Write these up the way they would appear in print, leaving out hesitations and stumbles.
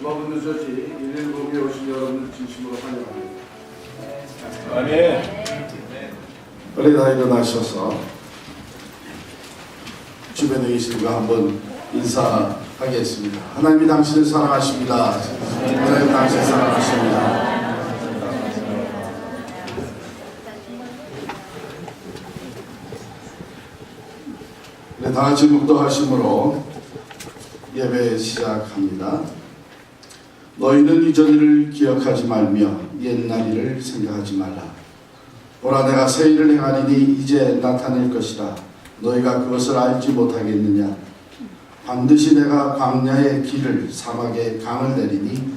주먹은 늦어지 119에 오신 여러분을 진심으로 환영합니다. 아멘. 빨리 다 일어나셔서 주변에 계신 분 한번 인사하겠습니다. 하나님이 당신을 사랑하십니다. 하나님 당신을 사랑하십니다. 네, 다 같이 묵도하심으로 예배 시작합니다. 너희는 이전 일을 기억하지 말며 옛날 일을 생각하지 말라. 보라, 내가 새 일을 행하리니 이제 나타낼 것이라. 너희가 그것을 알지 못하겠느냐. 반드시 내가 광야의 길을 사막의 강을 내리니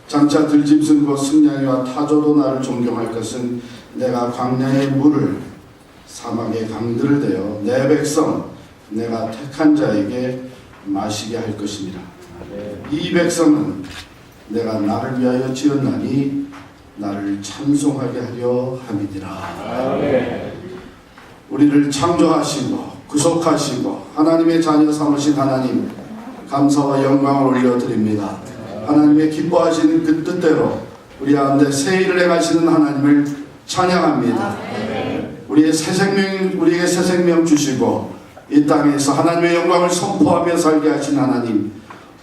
장차 들짐승 곧 승냥이와 타조도 나를 존경할 것은 내가 광야의 물을 사막의 강들을 대어 내 백성 내가 택한 자에게 마시게 할 것입니다. 이 백성은 내가 나를 위하여 지었나니 나를 찬송하게 하려 함이니라. 우리를 창조하시고 구속하시고 하나님의 자녀 삼으신 하나님, 감사와 영광을 올려드립니다. 하나님의 기뻐하시는 그 뜻대로 우리 가운데 새 일을 행하시는 하나님을 찬양합니다. 우리에게 새 생명 주시고 이 땅에서 하나님의 영광을 선포하며 살게 하신 하나님,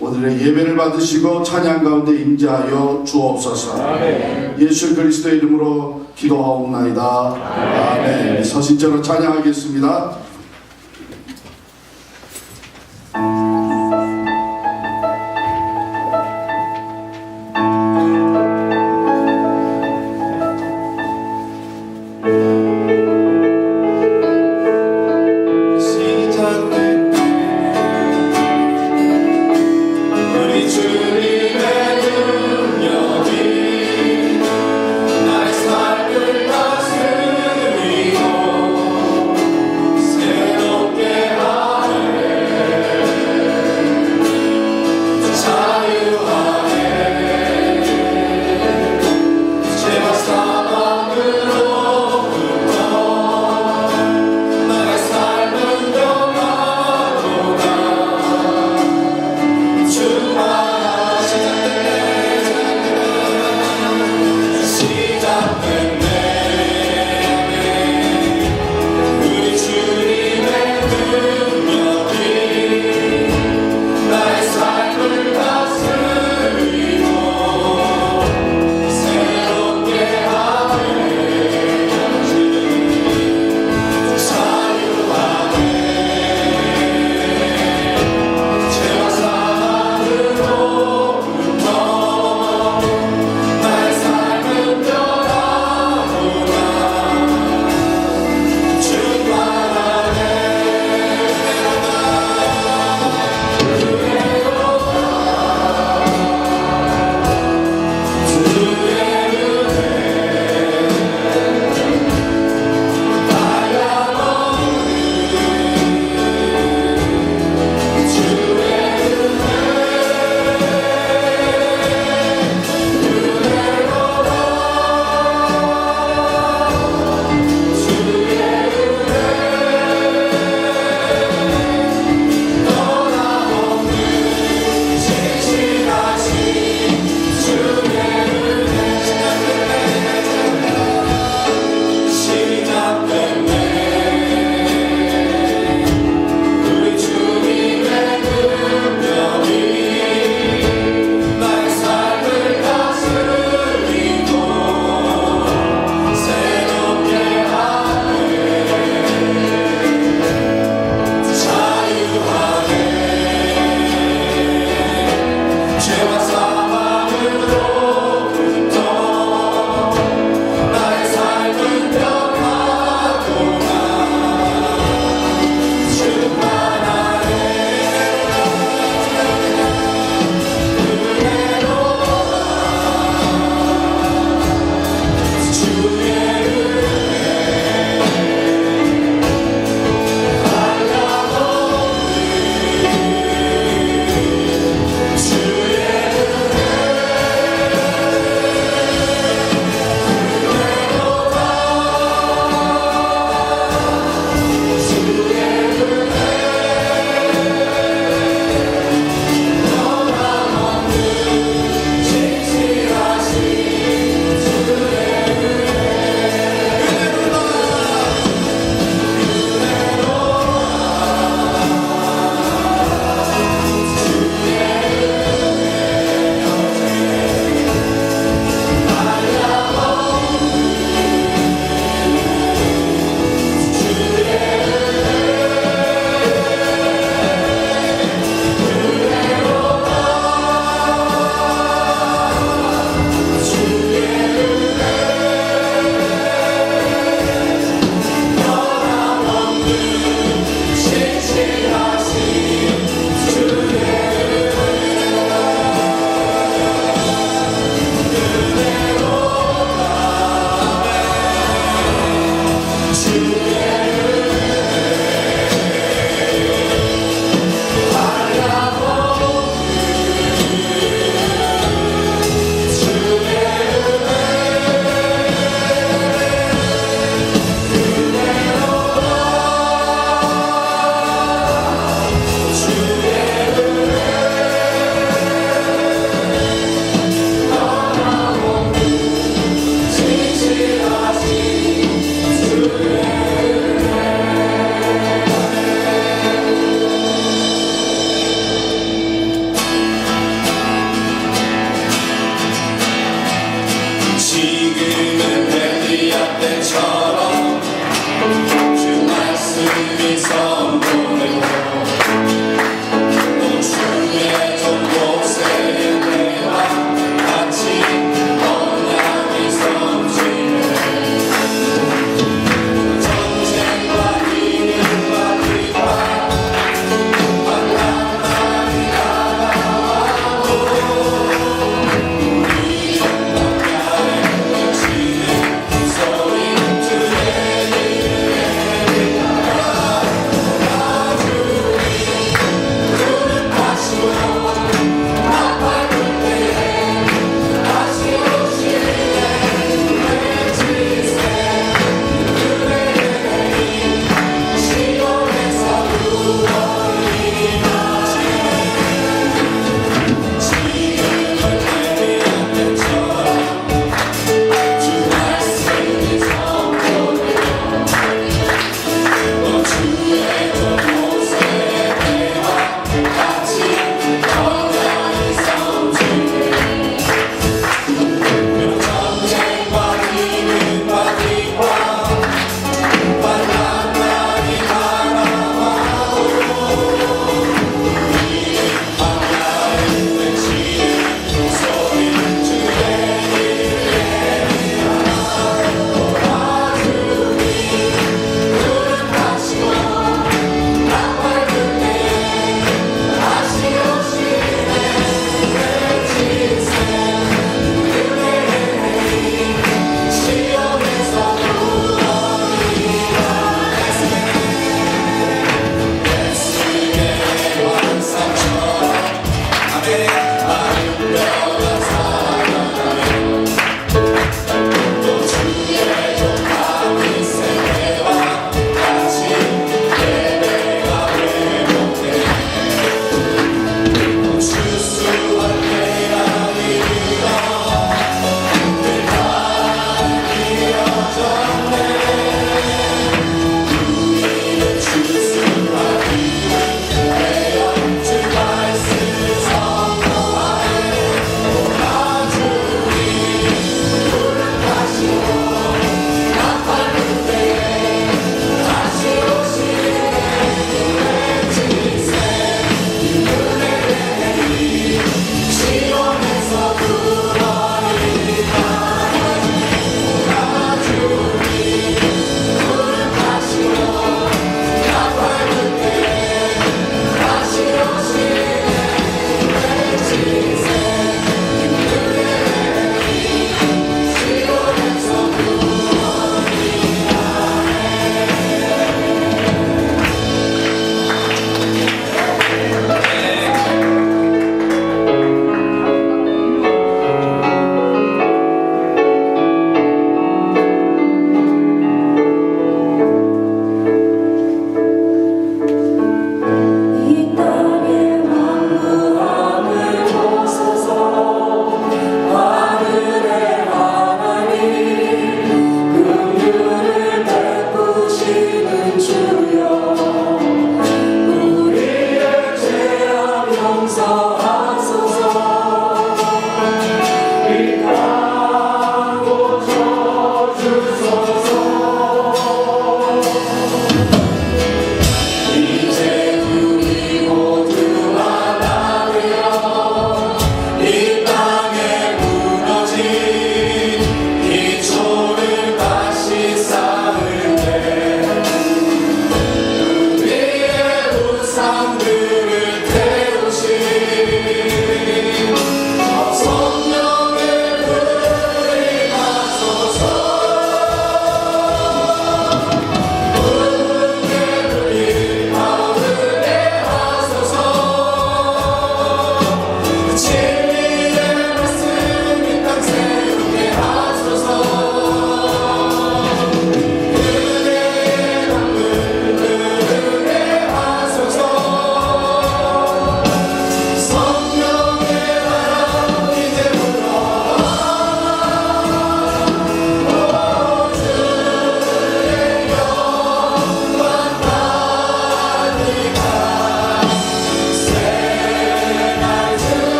오늘의 예배를 받으시고 찬양 가운데 임재하여 주옵소서. 아멘. 예수 그리스도의 이름으로 기도하옵나이다. 아멘. 아멘. 서신처럼 찬양하겠습니다.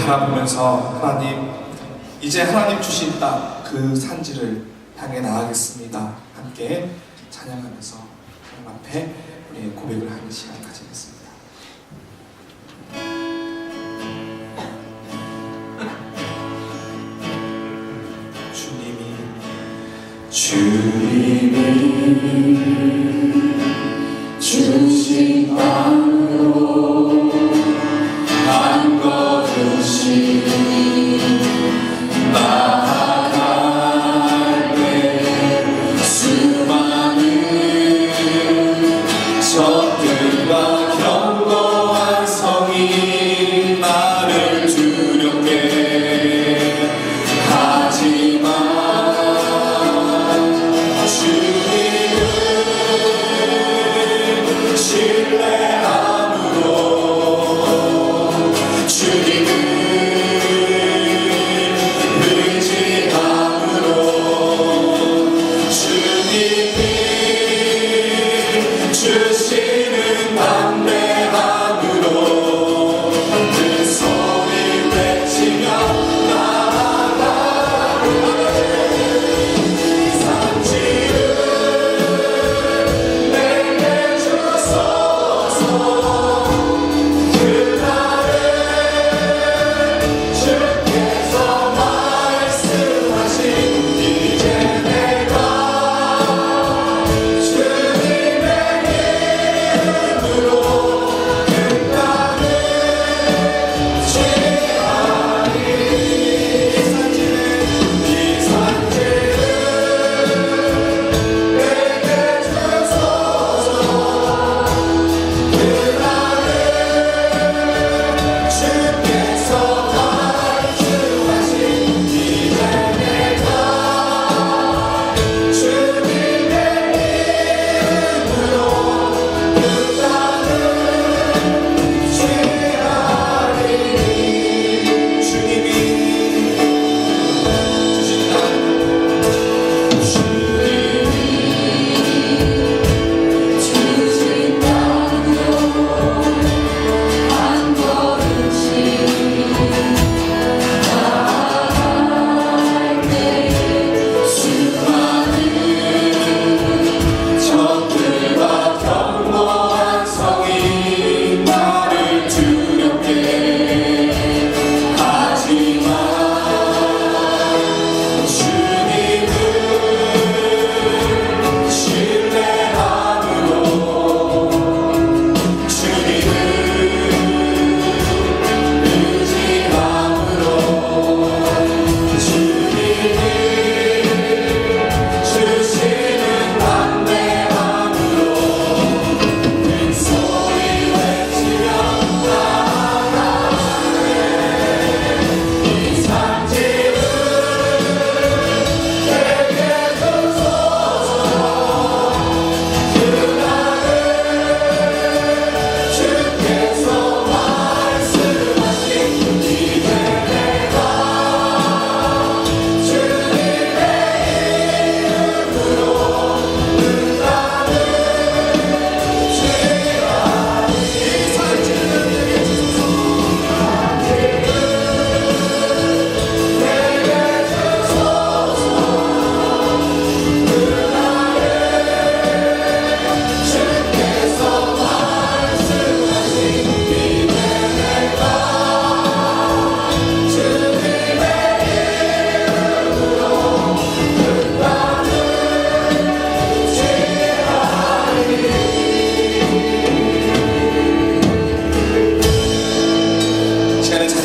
바라보면서 하나님, 이제 하나님 주신 땅 그 산지를 향해 나아가겠습니다. 함께 찬양하면서 하나님 앞에 우리의 고백을 하는 시간 가지겠습니다. 주님이 주신 땅으로 한 걸음씩 나아갈 때 수많은 적들과 견고한 성이 나를 두렵게 하지만 주님을 신뢰함으로 주님을 의지함으로 주님이 주시는 담대함으로 큰 소리 외치며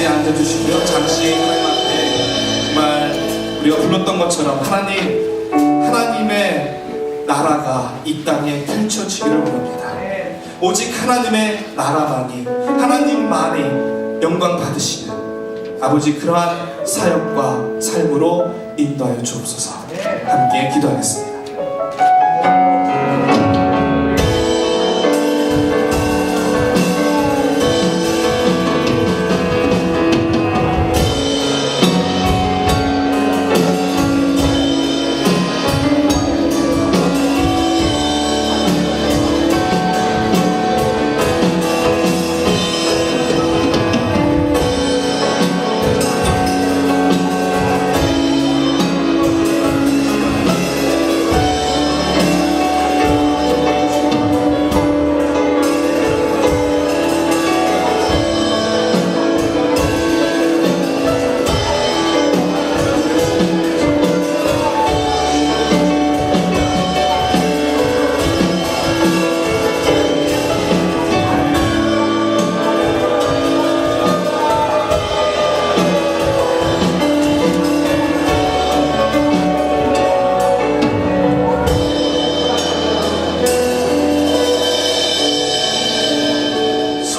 앉아주시고요. 잠시 하나님 앞에 정말 우리가 불렀던 것처럼 하나님의 나라가 이 땅에 펼쳐지기를 원합니다. 오직 하나님의 나라만이, 하나님만이 영광 받으시는 아버지 그러한 사역과 삶으로 인도하여 주옵소서. 함께 기도하겠습니다.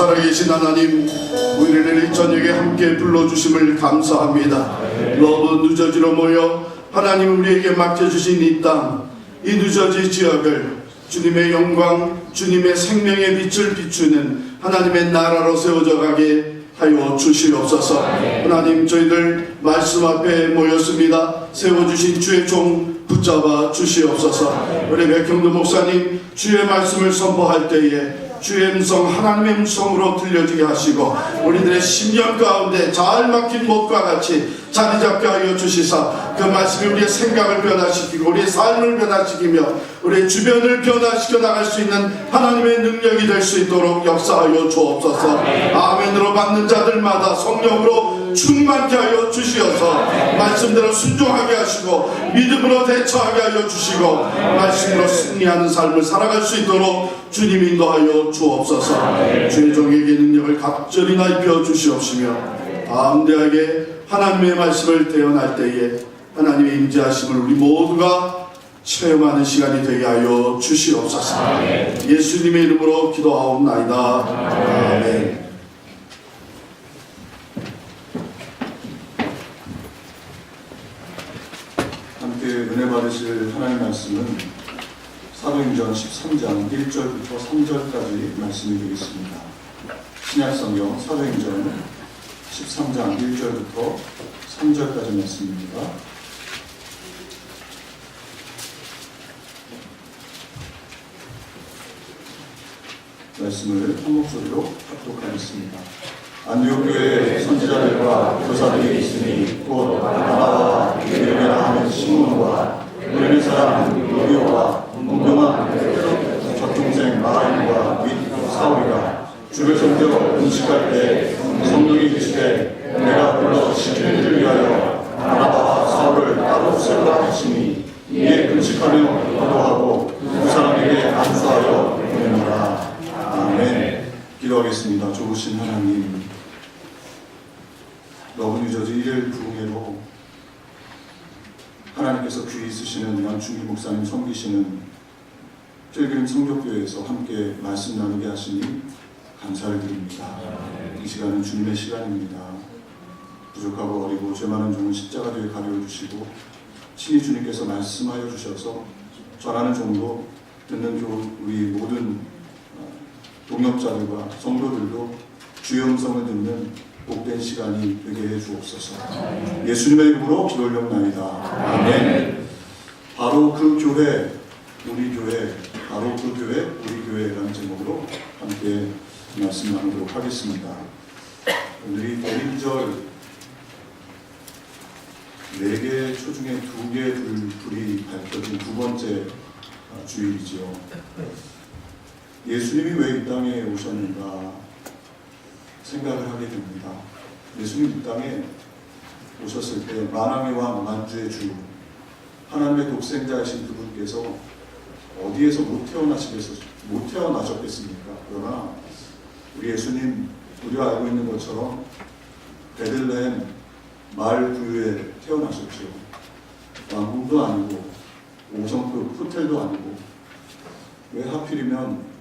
살아계신 하나님, 우리를 이 저녁에 함께 불러주심을 감사합니다. 너무 누저지로 모여 하나님 우리에게 맡겨주신 이 땅, 이 누저지 지역을 주님의 영광, 주님의 생명의 빛을 비추는 하나님의 나라로 세워져 가게 하여 주시옵소서. 하나님, 저희들 말씀 앞에 모였습니다. 세워주신 주의 종 붙잡아 주시옵소서. 우리 백형도 목사님, 주의 말씀을 선포할 때에 주의 음성, 하나님의 음성으로 들려지게 하시고 우리들의 심령 가운데 잘 막힌 못과 같이 자리 잡게 하여 주시사 그 말씀이 우리의 생각을 변화시키고 우리의 삶을 변화시키며 우리의 주변을 변화시켜 나갈 수 있는 하나님의 능력이 될 수 있도록 역사하여 주옵소서. 아멘으로 받는 자들마다 성령으로 충만케 하여 주시어서 말씀대로 순종하게 하시고 믿음으로 대처하게 하여 주시고 말씀으로 승리하는 삶을 살아갈 수 있도록 주님 인도하여 주옵소서. 주의 종에게 능력을 갑절이나 입혀 주시옵시며 담대하게 하나님의 말씀을 대언할 때에 하나님의 임재하심을 우리 모두가 체험하는 시간이 되게 하여 주시옵소서. 예수님의 이름으로 기도하옵나이다. 아멘. 함께 은혜 받으실 하나님 말씀은 사도행전 13장 1절부터 3절까지 말씀이 되겠습니다. 신약성경 사도행전 13장 1절부터 3절까지 말씀입니다. 말씀을 한 목소리로 합독하겠습니다. 안디옥교회 선지자들과 교사들이 있으니 곧 바나바와 유대인이라 하는 시몬과 구레네 사람 요디오와 문명한 적동생 마라인과 및 사울이가 주를 섬겨 음식할 때 성령이 계시되 내가 불러 시키는 일을 위하여 바나바와 사울을 따로 세우라 하시니 이에 금식하며 기도하고 그 사람에게 안수하여 보내노라. 아멘. 기도하겠습니다. 좋으신 하나님, 너무 유저지 일일 부흥회로 하나님께서 귀히 쓰시는 양충기 목사님 섬기시는 찔그림 성교교회에서 함께 말씀 나누게 하시니 감사를 드립니다. 이 시간은 주님의 시간입니다. 부족하고 어리고 죄 많은 종을 십자가 뒤에 가려주시고 친히 주님께서 말씀하여 주셔서 전하는 종도 듣는 우리 모든 동역자들과 성도들도 주의 음성을 듣는 복된 시간이 되게 해 주옵소서. 예수님의 이름으로 기도 올려옵나이다. 아멘. 바로 그 교회, 우리 교회, 바로 그 교회, 우리 교회라는 제목으로 함께 말씀 나누도록 하겠습니다. 오늘이 대림절 4개 초 중에 2개 불이 밝혀진 2번째 주일이지요. 예수님이 왜 이 땅에 오셨는가 생각을 하게 됩니다. 예수님 이 땅에 오셨을 때 만왕의 왕, 만주의 주, 하나님의 독생자이신 그분께서 어디에서 못 태어나셨겠습니까? 그러나 우리 예수님, 우리가 알고 있는 것처럼 베들레헴 마을 구유에 태어나셨죠. 왕궁도 아니고 5성급 호텔도 아니고 왜 하필이면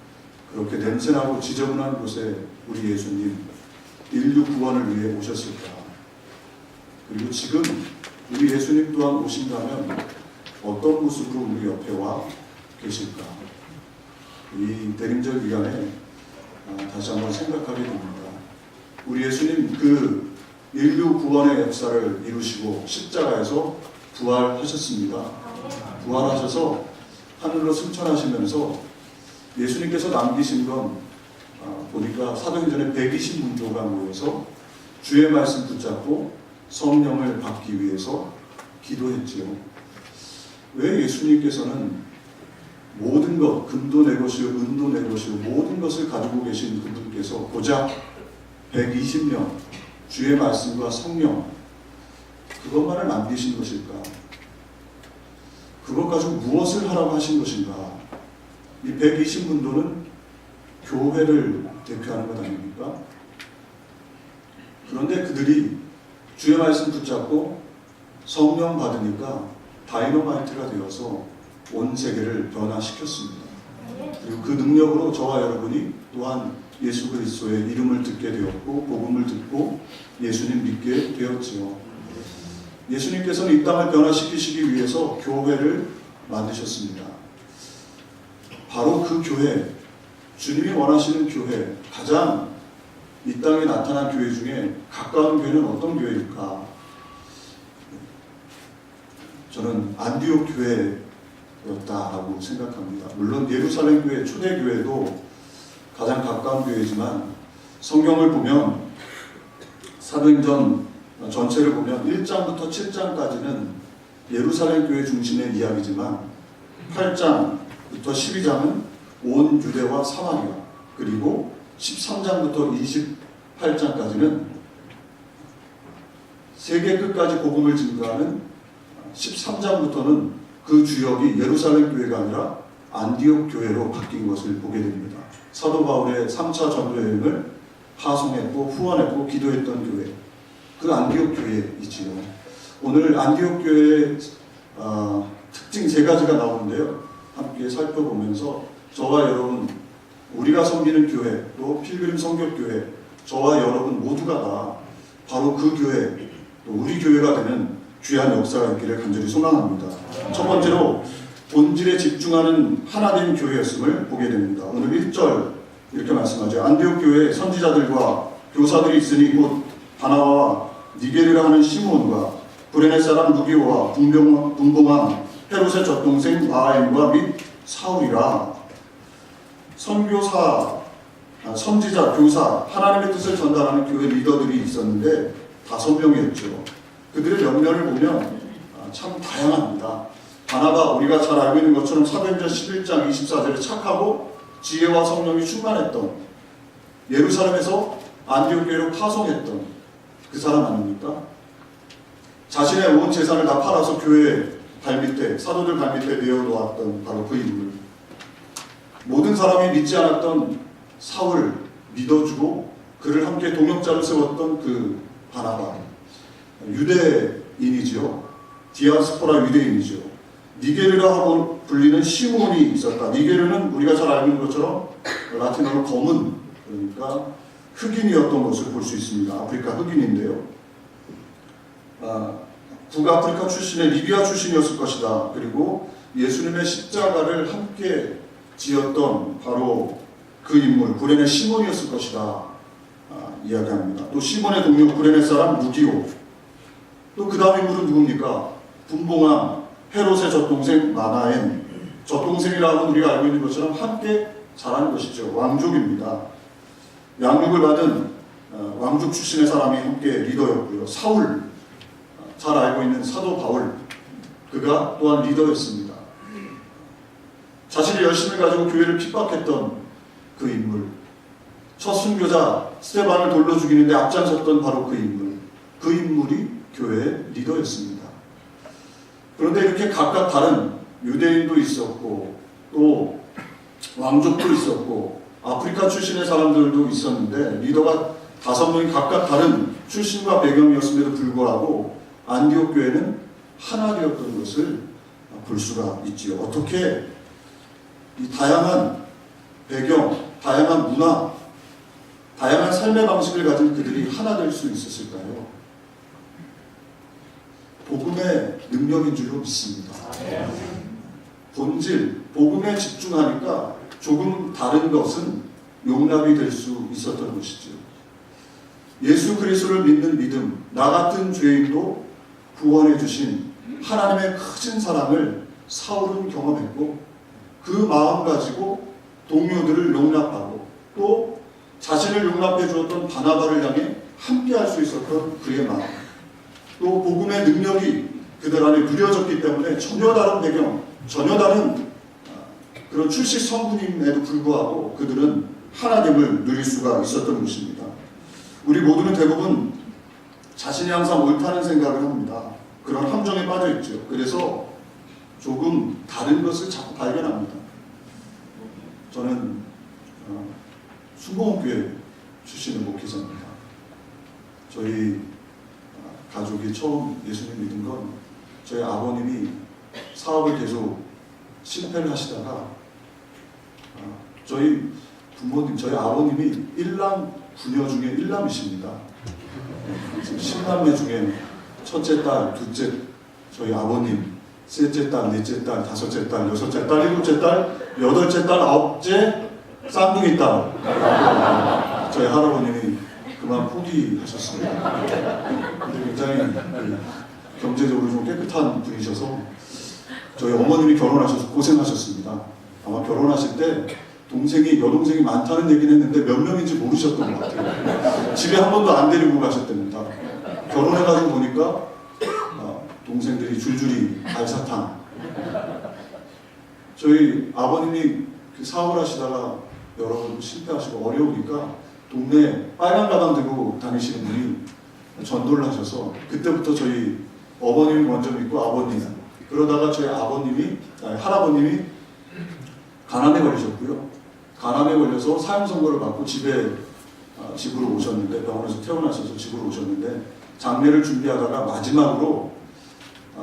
그렇게 냄새나고 지저분한 곳에 우리 예수님 인류 구원을 위해 오셨을까? 그리고 지금 우리 예수님 또한 오신다면 어떤 모습으로 우리 옆에 와 계실까? 이 대림절 기간에 다시 한번 생각하게 됩니다. 우리 예수님 그 인류 구원의 역사를 이루시고 십자가에서 부활하셨습니다. 부활하셔서 하늘로 승천하시면서 예수님께서 남기신 건 보니까 사도행전에 120문도가 모여서 주의 말씀 붙잡고 성령을 받기 위해서 기도했지요. 왜 예수님께서는 모든 것, 금도 내 것이요 은도 내 것이요 모든 것을 가지고 계신 그분께서 고작 120년 주의 말씀과 성령 그것만을 남기신 것일까? 그것 가지고 무엇을 하라고 하신 것인가? 이 120문도는 교회를 대표하는 것 아닙니까? 그런데 그들이 주의 말씀 붙잡고 성령 받으니까 다이너마이트가 되어서 온 세계를 변화시켰습니다. 그리고 그 능력으로 저와 여러분이 또한 예수 그리스도의 이름을 듣게 되었고 복음을 듣고 예수님 믿게 되었지요. 예수님께서는 이 땅을 변화시키시기 위해서 교회를 만드셨습니다. 바로 그 교회, 주님이 원하시는 교회, 가장 이 땅에 나타난 교회 중에 가까운 교회는 어떤 교회일까? 저는 안디옥 교회였다라고 생각합니다. 물론 예루살렘 교회, 초대 교회도 가장 가까운 교회지만 성경을 보면 사도행전 전체를 보면 1장부터 7장까지는 예루살렘 교회 중심의 이야기지만 8장부터 12장은 온 유대와 사마리아, 그리고 13장부터 28장까지는 세계 끝까지 복음을 증거하는 13장부터는 그 주역이 예루살렘 교회가 아니라 안디옥 교회로 바뀐 것을 보게 됩니다. 사도 바울의 3차 전도 여행을 파송했고 후원했고 기도했던 교회, 그 안디옥 교회이지요. 오늘 안디옥 교회의 특징 3가지가 나오는데요. 함께 살펴보면서 저와 여러분, 우리가 섬기는 교회, 또 필그림 성격교회, 저와 여러분 모두가 다 바로 그 교회, 또 우리 교회가 되는 귀한 역사가 있기를 간절히 소망합니다. 첫 번째로 본질에 집중하는 하나된 교회였음을 보게 됩니다. 오늘 1절 이렇게 말씀하죠. 안디옥 교회에 선지자들과 교사들이 있으니 곧 바나바와 니게르라 하는 시몬과 구레네 사람 루기오와 분봉왕 헤롯의 젖동생 마아엠과 및 사울이라. 선교사, 선지자, 교사, 하나님의 뜻을 전달하는 교회 리더들이 있었는데 5명이었죠. 그들의 면면을 보면 참 다양합니다. 바나바, 우리가 잘 알고 있는 것처럼 사도행전 11장 24절에 착하고 지혜와 성령이 충만했던, 예루살렘에서 안디옥 교회로 파송했던 그 사람 아닙니까? 자신의 온 재산을 다 팔아서 교회 발밑에, 사도들 발밑에 내어놓았던 바로 그 인물. 모든 사람이 믿지 않았던 사울 믿어주고 그를 함께 동역자로 세웠던 그 바나바, 유대인이죠. 디아스포라 유대인이죠. 니게르라고 불리는 시몬이 있었다. 니게르는 우리가 잘 알고 있는 것처럼 라틴어로 검은, 그러니까 흑인이었던 것을 볼 수 있습니다. 아프리카 흑인인데요. 북아프리카 출신의 리비아 출신이었을 것이다. 그리고 예수님의 십자가를 함께 지었던 바로 그 인물 구레네 시몬이었을 것이다 이야기합니다. 또 시몬의 동료 구레네 사람 루기오, 또 그 다음 인물은 누굽니까? 분봉왕 헤롯의 젖동생 마나엔, 젖동생이라고 우리가 알고 있는 것처럼 함께 자라는 것이죠. 왕족입니다. 양육을 받은 왕족 출신의 사람이 함께 리더였고요. 사울, 잘 알고 있는 사도 바울, 그가 또한 리더였습니다. 자신의 열심을 가지고 교회를 핍박했던 그 인물, 첫 순교자 스테반을 돌로 죽이는데 앞장섰던 바로 그 인물, 그 인물이 교회의 리더였습니다. 그런데 이렇게 각각 다른 유대인도 있었고 또 왕족도 있었고 아프리카 출신의 사람들도 있었는데 리더가 5명이 각각 다른 출신과 배경이었음에도 불구하고 안디옥 교회는 하나 되었던 것을 볼 수가 있지요. 어떻게 이 다양한 배경, 다양한 문화, 다양한 삶의 방식을 가진 그들이 하나 될 수 있었을까요? 복음의 능력인 줄로 믿습니다. 본질, 복음에 집중하니까 조금 다른 것은 용납이 될 수 있었던 것이죠. 예수 그리스도를 믿는 믿음, 나 같은 죄인도 구원해 주신 하나님의 크신 사랑을 사울은 경험했고 그 마음 가지고 동료들을 용납하고 또 자신을 용납해 주었던 바나바를 향해 함께 할 수 있었던 그의 마음, 또 복음의 능력이 그들 안에 누려졌기 때문에 전혀 다른 배경, 전혀 다른 그런 출식 성분임에도 불구하고 그들은 하나님을 누릴 수가 있었던 것입니다. 우리 모두는 대부분 자신이 항상 옳다는 생각을 합니다. 그런 함정에 빠져 있죠. 그래서 조금 다른 것을 자꾸 발견합니다. 저는 순복음교회 출신의 목회자입니다. 저희 가족이 처음 예수님 믿은 건 저희 아버님이 사업을 계속 실패를 하시다가 저희 부모님, 저희 아버님이 1남 9녀 중에 1남이십니다. 10남매 중에 첫째 딸, 둘째 저희 아버님, 셋째 딸, 넷째 딸, 다섯째 딸, 여섯째 딸, 일곱째 딸, 여덟째 딸, 아홉째 쌍둥이 딸. 저희 할아버님이 그만 포기하셨습니다. 근데 굉장히 경제적으로 좀 깨끗한 분이셔서 저희 어머님이 결혼하셔서 고생하셨습니다. 아마 결혼하실 때 여동생이 많다는 얘기는 했는데 몇 명인지 모르셨던 것 같아요. 집에 한 번도 안 데리고 가셨답니다. 결혼해가지고 보니까 동생들이 줄줄이 알사탕. 저희 아버님이 사업을 하시다가 여러 번 실패하시고 어려우니까 동네에 빨간 가방 들고 다니시는 분이 전도를 하셔서 그때부터 저희 어머님이 먼저 믿고 아버님, 그러다가 저희 할아버님이 가난에 걸리셨고요. 가난에 걸려서 사형 선고를 받고 집으로 오셨는데, 병원에서 퇴원하셔서 집으로 오셨는데, 장례를 준비하다가 마지막으로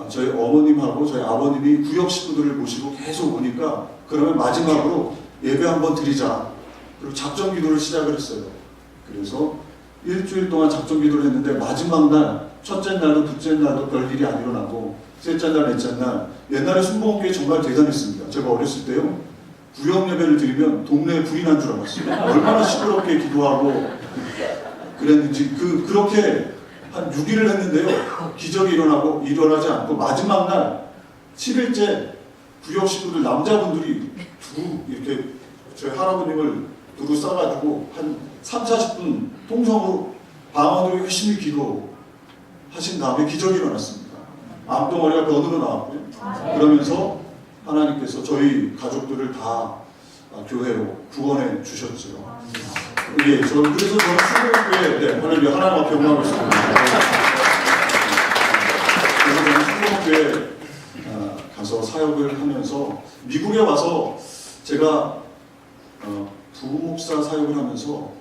저희 어머님하고 저희 아버님이 구역 식구들을 모시고 계속 오니까 그러면 마지막으로 예배 한번 드리자. 그리고 작전 기도를 시작을 했어요. 그래서 일주일 동안 작전 기도를 했는데 마지막 날, 첫째 날도 둘째 날도 별일이 안 일어나고 셋째 날, 넷째 날, 옛날에 순복음교회 정말 대단했습니다. 제가 어렸을 때요, 구역 예배를 드리면 동네에 불이 난 줄 알았어요. 얼마나 시끄럽게 기도하고 그랬는지. 그렇게 한 6일을 했는데요, 기적이 일어나지 않고 마지막 날 7일째 구역 식구들 남자분들이 이렇게 저희 할아버님을 두루 싸가지고 한 30-40분 통성으로 방언으로 열심히 기도하신 다음에 기적이 일어났습니다. 암덩어리가 변으로 나왔고요. 그러면서 하나님께서 저희 가족들을 다 교회로 구원해 주셨죠. 예, 그래서 저는 순복음교회, 할렐루야, 하나님 앞에 영광을 드립니다. 그래서 저는 순복음교회 가서 사역을 하면서 미국에 와서 제가 부목사 사역을 하면서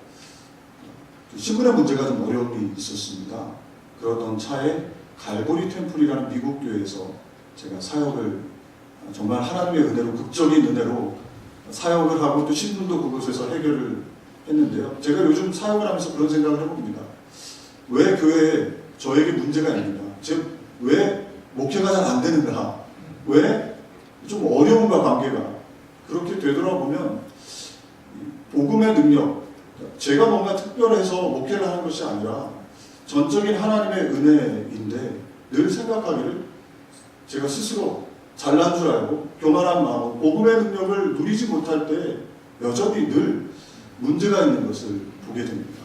신분의 문제가 좀 어려움이 있었습니다. 그러던 차에 갈보리 템플이라는 미국 교회에서 제가 사역을 정말 하나님의 은혜로, 극적인 은혜로 사역을 하고 또 신분도 그곳에서 해결을 했는데요. 제가 요즘 사역을 하면서 그런 생각을 해봅니다. 왜 교회에 저에게 문제가 있는가? 즉, 왜 목회가 잘 안 되는가? 왜 좀 어려운가, 관계가? 그렇게 되돌아보면 복음의 능력, 제가 뭔가 특별해서 목회를 하는 것이 아니라 전적인 하나님의 은혜인데, 늘 생각하기를 제가 스스로 잘난 줄 알고 교만한 마음, 복음의 능력을 누리지 못할 때 여전히 늘 문제가 있는 것을 보게 됩니다.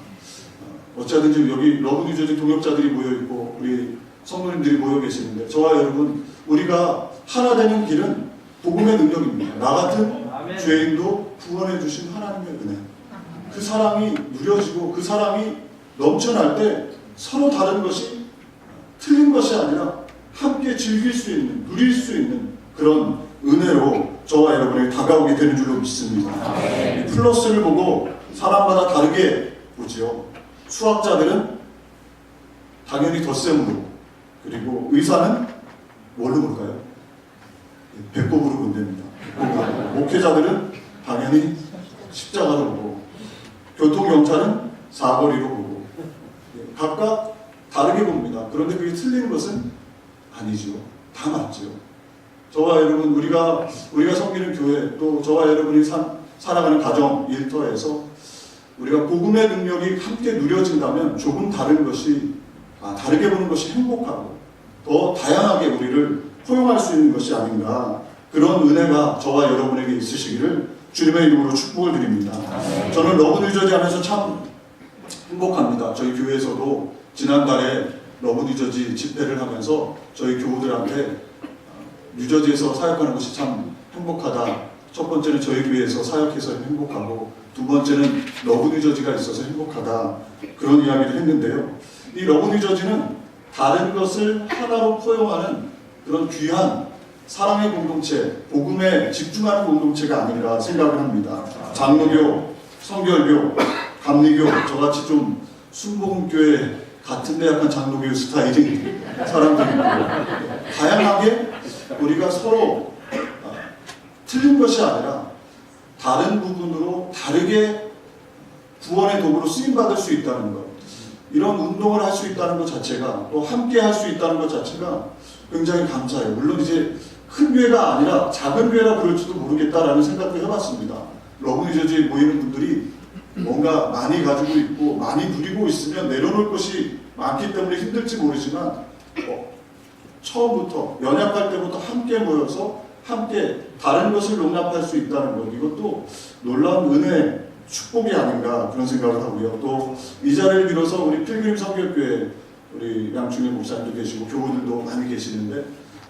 어찌하든지 여기 러브 뉴저지 동역자들이 모여있고 우리 성도님들이 모여 계시는데, 저와 여러분, 우리가 하나 되는 길은 복음의 능력입니다. 나 같은 죄인도 구원해 주신 하나님의 은혜, 그 사랑이 누려지고 그 사랑이 넘쳐날 때 서로 다른 것이 틀린 것이 아니라 함께 즐길 수 있는, 누릴 수 있는 그런 은혜로 저와 여러분에게 다가오게 되는 줄로 믿습니다. 이 플러스를 보고 사람마다 다르게 보지요. 수학자들은 당연히 덧셈으로, 그리고 의사는 뭘로 볼까요? 배꼽으로 본답니다. 목회자들은 당연히 십자가로 보고, 교통경찰은 사거리로 보고, 각각 다르게 봅니다. 그런데 그게 틀리는 것은 아니죠. 다 맞죠. 저와 여러분, 우리가 섬기는 교회, 또 저와 여러분이 살아가는 가정, 일터에서 우리가 복음의 능력이 함께 누려진다면 조금 다른 것이, 다르게 보는 것이 행복하고 더 다양하게 우리를 포용할 수 있는 것이 아닌가, 그런 은혜가 저와 여러분에게 있으시기를 주님의 이름으로 축복을 드립니다. 저는 러브 뉴저지 하면서 참 행복합니다. 저희 교회에서도 지난달에 러브 뉴저지 집회를 하면서 저희 교우들한테 뉴저지에서 사역하는 것이 참 행복하다. 첫 번째는 저희 교회에서 사역해서 행복하고, 두 번째는 러브 뉴저지가 있어서 행복하다. 그런 이야기를 했는데요. 이 러브 뉴저지는 다른 것을 하나로 포용하는 그런 귀한 사랑의 공동체, 복음에 집중하는 공동체가 아닌가 생각을 합니다. 장로교, 성결교, 감리교, 저같이 좀 순복음교회 같은데 약간 장로교 스타일인 사람들이고, 다양하게 우리가 서로 틀린 것이 아니라 다른 부분으로 다르게 구원의 도구로 쓰임받을 수 있다는 것, 이런 운동을 할 수 있다는 것 자체가, 또 함께 할 수 있다는 것 자체가 굉장히 감사해요. 물론 이제 큰 교회가 아니라 작은 교회라 그럴지도 모르겠다라는 생각도 해봤습니다. 러브니저지에 모이는 분들이 뭔가 많이 가지고 있고 많이 누리고 있으면 내려놓을 것이 많기 때문에 힘들지 모르지만 처음부터 연약할 때부터 함께 모여서 함께 다른 것을 용납할 수 있다는 것, 이것도 놀라운 은혜, 축복이 아닌가 그런 생각을 하고요. 또 이 자리를 빌어서 우리 필그림 성결교회 우리 양충일 목사님도 계시고 교우들도 많이 계시는데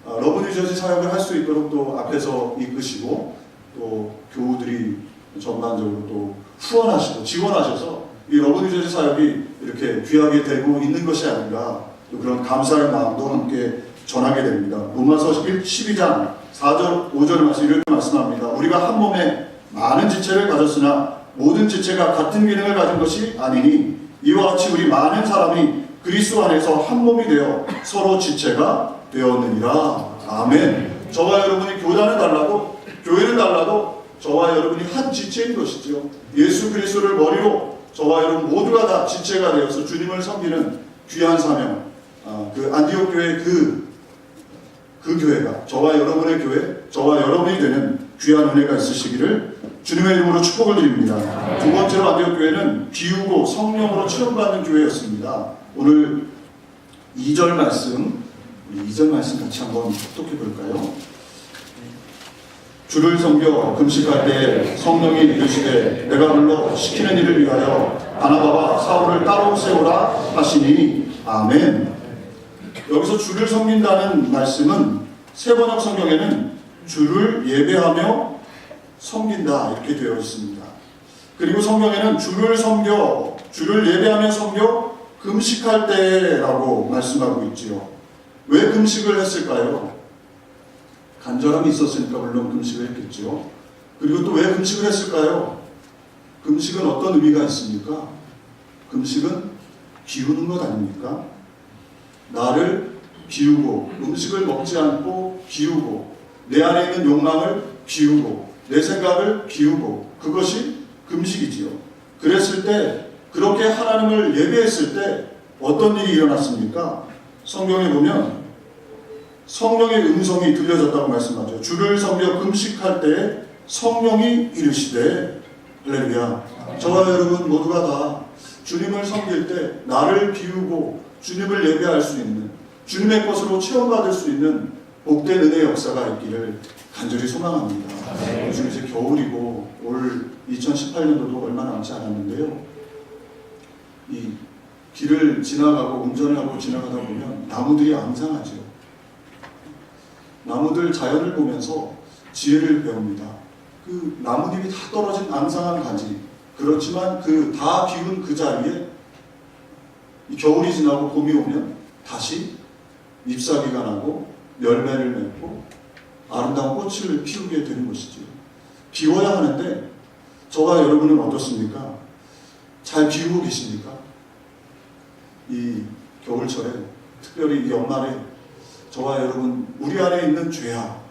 러브니저지 사역을 할 수 있도록 또 앞에서 이끄시고 또 교우들이 전반적으로 또 후원하시고 지원하셔서 이 러브니저지 사역이 이렇게 귀하게 되고 있는 것이 아닌가, 또 그런 감사의 마음도 함께 전하게 됩니다. 로마서 12장 4절 5절 말씀 이렇게 말씀합니다. 우리가 한 몸에 많은 지체를 가졌으나 모든 지체가 같은 기능을 가진 것이 아니니 이와 같이 우리 많은 사람이 그리스도 안에서 한 몸이 되어 서로 지체가 되었느니라. 아멘. 저와 여러분이 교단은 달라도 교회는 달라도 저와 여러분이 한 지체인 것이죠. 예수 그리스도를 머리로 저와 여러분 모두가 다 지체가 되어서 주님을 섬기는 귀한 사명, 그 안디옥 교회 그 교회가 저와 여러분의 교회, 저와 여러분이 되는 귀한 은혜가 있으시기를 주님의 이름으로 축복을 드립니다. 두 번째로 안디옥 교회는 비우고 성령으로 체험받는 교회였습니다. 오늘 2절 말씀, 우리 2절 말씀 같이 한번 독해 볼까요? 주를 섬겨 금식할 때 성령이 이르시되 내가 불러 시키는 일을 위하여 바나바와 사울을 따로 세우라 하시니 아멘. 여기서 주를 섬긴다는 말씀은 세번역 성경에는 주를 예배하며 섬긴다 이렇게 되어 있습니다. 그리고 성경에는 주를 예배하며 섬겨 금식할 때라고 말씀하고 있지요. 왜 금식을 했을까요? 간절함이 있었으니까 물론 금식을 했겠죠. 그리고 또 왜 금식을 했을까요? 금식은 어떤 의미가 있습니까? 금식은 비우는 것 아닙니까? 나를 비우고, 음식을 먹지 않고 비우고, 내 안에 있는 욕망을 비우고, 내 생각을 비우고, 그것이 금식이지요. 그랬을 때, 그렇게 하나님을 예배했을 때 어떤 일이 일어났습니까? 성경에 보면 성령의 음성이 들려졌다고 말씀하죠. 주를 섬겨 금식할 때 성령이 이르시되, 할렐루야. 저와 여러분 모두가 다 주님을 섬길 때 나를 비우고 주님을 예배할 수 있는, 주님의 것으로 체험받을 수 있는 복된 은혜의 역사가 있기를 간절히 소망합니다. 요즘 이제 겨울이고 올 2018년도도 얼마 남지 않았는데요. 이 길을 지나가고 운전을 하고 지나가다 보면 나무들이 앙상하죠. 나무들 자연을 보면서 지혜를 배웁니다. 그 나뭇잎이 다 떨어진 앙상한 가지, 그렇지만 그 다 비운 그 자리에 이 겨울이 지나고 봄이 오면 다시 잎사귀가 나고 열매를 맺고 아름다운 꽃을 피우게 되는 것이죠. 비워야 하는데 저와 여러분은 어떻습니까? 잘 비우고 계십니까? 이 겨울철에, 특별히 이 연말에 저와 여러분 우리 안에 있는 죄악,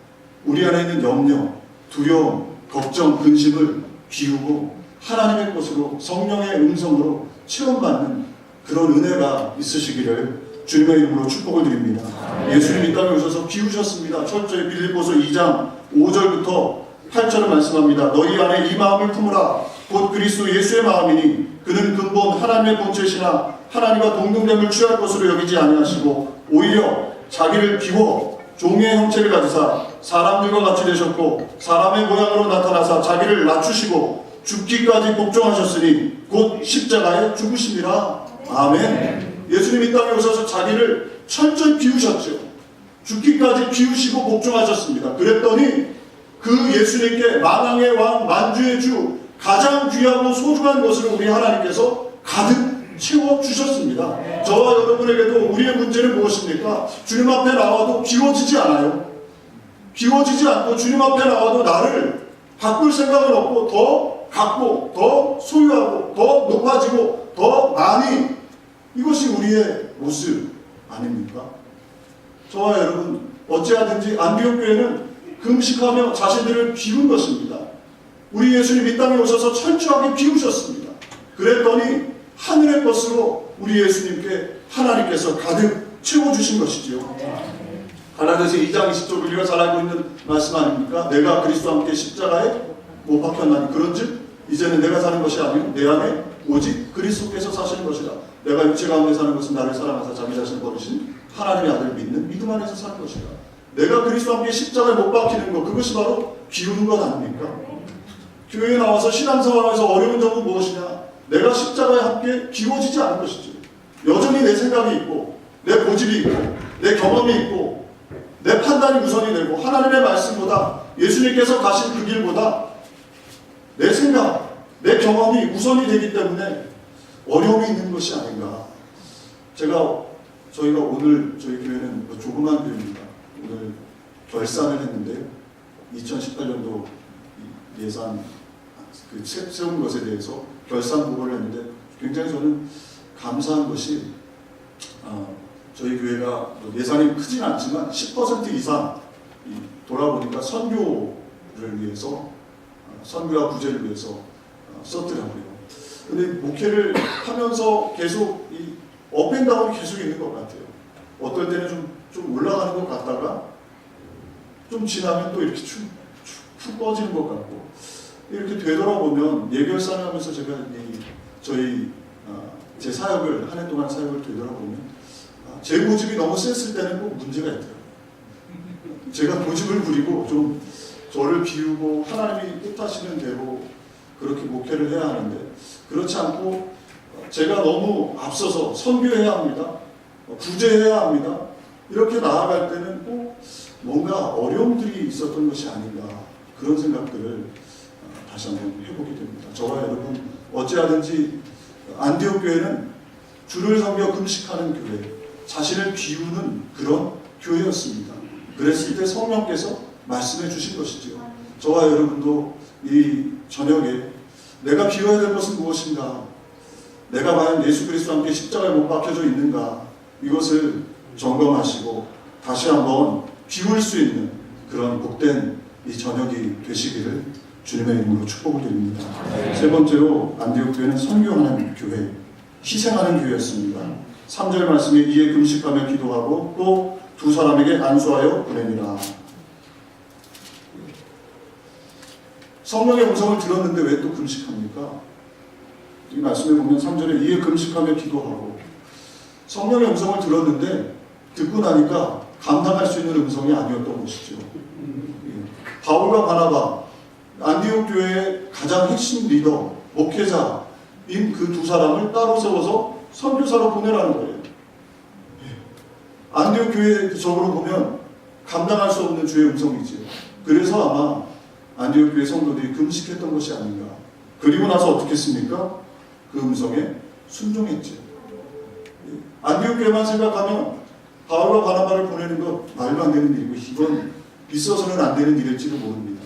우리 안에 있는 염려, 두려움, 걱정, 근심을 비우고 하나님의 것으로 성령의 음성으로 체험받는 그런 은혜가 있으시기를 주님의 이름으로 축복을 드립니다. 예수님 이 땅에 오셔서 비우셨습니다. 철저히 빌립보서 2장 5절부터 8절을 말씀합니다. 너희 안에 이 마음을 품으라. 곧 그리스도 예수의 마음이니 그는 근본 하나님의 본체시나 하나님과 동등됨을 취할 것으로 여기지 아니하시고 오히려 자기를 비워 종의 형체를 가지사 사람들과 같이 되셨고 사람의 모양으로 나타나사 자기를 낮추시고 죽기까지 복종하셨으니 곧 십자가에 죽으심이라. 아멘. 예수님 이 땅에 오셔서 자기를 철저히 비우셨죠. 죽기까지 비우시고 복종하셨습니다. 그랬더니 그 예수님께 만왕의 왕, 만주의 주, 가장 귀하고 소중한 것을 우리 하나님께서 가득 채워주셨습니다. 저와 여러분에게도 우리의 문제는 무엇입니까? 주님 앞에 나와도 비워지지 않아요. 비워지지 않고 주님 앞에 나와도 나를 바꿀 생각은 없고 더 갖고 더 소유하고 더 높아지고 더 많이, 이것이 우리의 모습 아닙니까? 저와 여러분 어찌하든지 안디옥 교회는 금식하며 자신들을 비운 것입니다. 우리 예수님 이 땅에 오셔서 철저하게 비우셨습니다. 그랬더니 하늘의 것으로 우리 예수님께 하나님께서 가득 채워주신 것이지요. 갈라디아서 2장 20절 우리가 잘 알고 있는 말씀 아닙니까? 내가 그리스도와 함께 십자가에 못 박혔나니 그런즉 이제는 내가 사는 것이 아니요 내 안에 오직 그리스도께서 사시는 것이라. 내가 육체 가운데 사는 것은 나를 사랑하사 자기 자신을 버리신 하나님의 아들을 믿는 믿음 안에서 사는 것이라. 내가 그리스도와 함께 십자가에 못 박히는 것, 그것이 바로 비우는 것 아닙니까? 교회에 나와서 신앙생활하면서 어려운 점은 무엇이냐? 내가 십자가에 함께 비워지지 않은 것이죠. 여전히 내 생각이 있고 내 고집이 있고 내 경험이 있고 내 판단이 우선이 되고 하나님의 말씀보다 예수님께서 가신 그 길보다 내 생각, 내 경험이 우선이 되기 때문에 어려움이 있는 것이 아닌가. 저희가 오늘 저희 교회는 조그만 교회입니다. 오늘 결산을 했는데요. 2018년도 예산 세운 것에 대해서 결산 보고를 했는데 굉장히 저는 감사한 것이 저희 교회가 예산이 크진 않지만 10% 이상 돌아보니까 선교를 위해서 선교와 구제를 위해서 썼더라고요. 근데 목회를 하면서 계속 이 업앤다운이 계속 있는 것 같아요. 어떨 때는 좀 올라가는 것 같다가 좀 지나면 또 이렇게 축 꺼지는 것 같고 이렇게 되돌아보면 예결산을 하면서 제가 제 사역을 한 해 동안 사역을 되돌아보면 제 고집이 너무 셌을 때는 꼭 문제가 있더라고요. 제가 고집을 부리고 좀 저를 비우고 하나님이 뜻하시는 대로 그렇게 목회를 해야 하는데 그렇지 않고 제가 너무 앞서서 선교해야 합니다. 구제해야 합니다. 이렇게 나아갈 때는 꼭 뭔가 어려움들이 있었던 것이 아닌가 그런 생각들을 다시 한번 해보게 됩니다. 저와 여러분 어찌하든지 안디옥 교회는 주를 섬겨 금식하는 교회, 자신을 비우는 그런 교회였습니다. 그랬을 때 성령께서 말씀해 주신 것이지요. 저와 여러분도 이 저녁에 내가 비워야 될 것은 무엇인가? 내가 과연 예수 그리스도와 함께 십자가에 못 박혀져 있는가? 이것을 점검하시고 다시 한번 비울 수 있는 그런 복된 이 저녁이 되시기를 주님의 이름으로 축복을 드립니다. 세 번째로 안디옥 교회는 선교하는 교회, 희생하는 교회였습니다. 3절 말씀에 이에 금식하며 기도하고 또 두 사람에게 안수하여 보내니라. 성령의 음성을 들었는데 왜 또 금식합니까? 이 말씀에 보면 3절에 이에 금식하며 기도하고 성령의 음성을 들었는데 듣고 나니까 감당할 수 있는 음성이 아니었던 것이죠. 바울과 바나바, 안디옥 교회의 가장 핵심 리더, 목회자인 그 두 사람을 따로 세워서 선교사로 보내라는 거예요. 안디옥 교회적으로 보면 감당할 수 없는 주의 음성이지요. 그래서 아마 안디옥 교회 성도들이 금식했던 것이 아닌가. 그리고 나서 어떻게 했습니까? 그 음성에 순종했죠. 안디옥 교회만 생각하면 바울과 바나바를 보내는 것 말도 안 되는 일이고 이건 있어서는 안 되는 일일지도 모릅니다.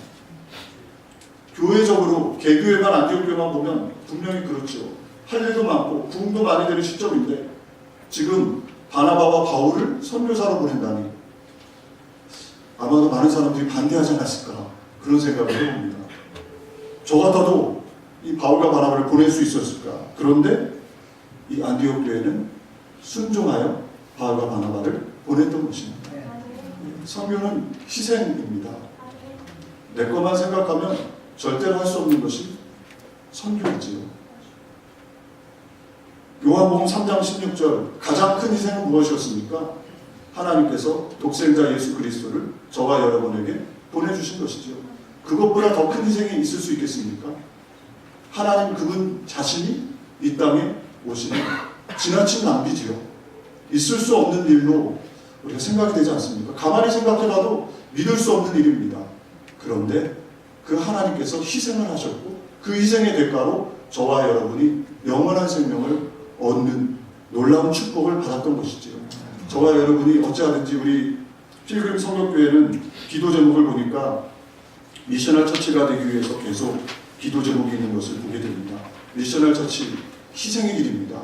교회적으로 개교회만 안디옥 교회만 보면 분명히 그렇죠. 할 일도 많고 부흥도 많이 되는 시점인데 지금 바나바와 바울을 선교사로 보낸다니 아마도 많은 사람들이 반대하지 않았을까 그런 생각을 해봅니다. 저 같아도 이 바울과 바나바를 보낼 수 있었을까. 그런데 이 안디옥 교회는 순종하여 바울과 바나바를 보냈던 것입니다. 선교는 희생입니다. 내 것만 생각하면 절대로 할 수 없는 것이 선교이지요. 요한복음 3장 16절 가장 큰 희생은 무엇이었습니까? 하나님께서 독생자 예수 그리스도를 저와 여러분에게 보내주신 것이죠. 그것보다 더 큰 희생이 있을 수 있겠습니까? 하나님 그분 자신이 이 땅에 오시는 지나친 낭비지요. 있을 수 없는 일로 우리가 생각이 되지 않습니까? 가만히 생각해봐도 믿을 수 없는 일입니다. 그런데 그 하나님께서 희생을 하셨고 그 희생의 대가로 저와 여러분이 영원한 생명을 얻는 놀라운 축복을 받았던 것이지요. 저와 여러분이 어찌하든지 우리 필그림 성역교회는 기도 제목을 보니까 미셔널 처치가 되기 위해서 계속 기도 제목이 있는 것을 보게 됩니다. 미셔널 처치, 희생의 길입니다.